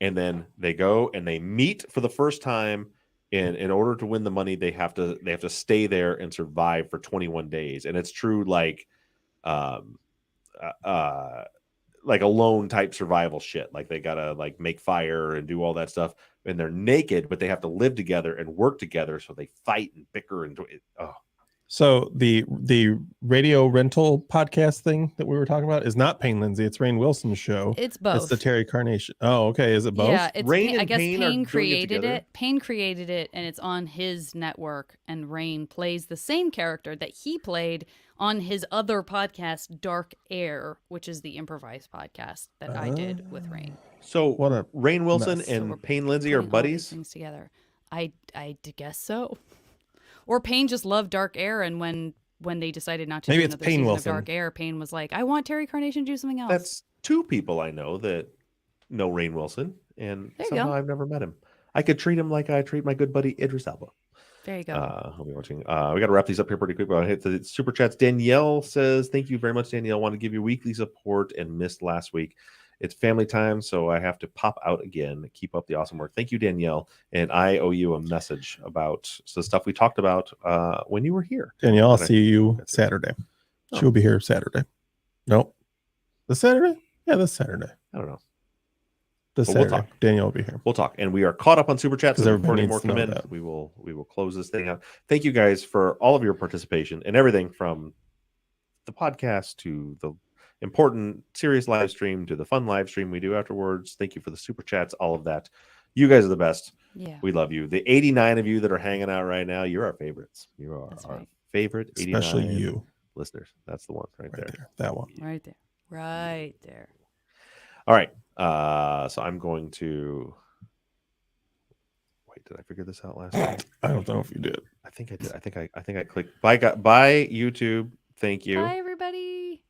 and then they go and they meet for the first time. And in order to win the money, they have to stay there and survive for 21 days, and it's true um like Alone type survival shit. Like they gotta like make fire and do all that stuff, and they're naked, but they have to live together and work together. So they fight and bicker and do it. Oh, So the radio rental podcast thing that we were talking about is not Payne Lindsay. It's Rainn Wilson's show. It's both. It's the Terry Carnation. Oh, okay. Is it both? Yeah, it's Rainn Payne, I and guess Payne are Payne doing it created together? it. Payne created it, and it's on his network. And Rainn plays the same character that he played on his other podcast, Dark Air, which is the improvised podcast that I did with Rainn. so What a Rainn Wilson mess. and we're Payne Lindsay are Putting all these buddies. things together. I guess so. Or Payne just loved Dark Air, and when they decided not to Maybe do it's another Payne season Wilson. of Dark Air, Payne was like, I want Terry Carnation to do something else. That's 2 people I know that know Rainn Wilson, and There you somehow go. I've never met him. I could treat him like I treat my good buddy Idris Elba. There you go. I'll be watching. We got to wrap these up here pretty quick. I'll hit the super chats. Danielle says, "Thank you very much, Danielle. Want to give you weekly support and missed last week. It's family time, so I have to pop out again. Keep up the awesome work. Thank you, Danielle. And I owe you a message about the stuff we talked about when you were here. Danielle, I'll Okay. see you Saturday. Oh. She'll be here Saturday. Nope. This Saturday? Yeah, this Saturday. I don't know. This But we'll Saturday. talk. Danielle will be here. We'll talk, and we are caught up on super chats. 'Cause So everybody before any needs more to come know in, that. we will close this thing out. Thank you guys for all of your participation and everything from the podcast to the important serious live stream to the fun live stream we do afterwards. Thank you for the super chats, all of that. You guys are the best. Yeah. We love you. The 89 of you that are hanging out right now, you're our favorites. You are That's our right. favorite 89 Especially you. listeners. That's the one right there. That one. Right there. Right there. All right. So I'm going to wait. Did I figure this out last time? I don't know if you did. I think I did. I think I clicked. Bye YouTube. Thank you. Bye, everybody.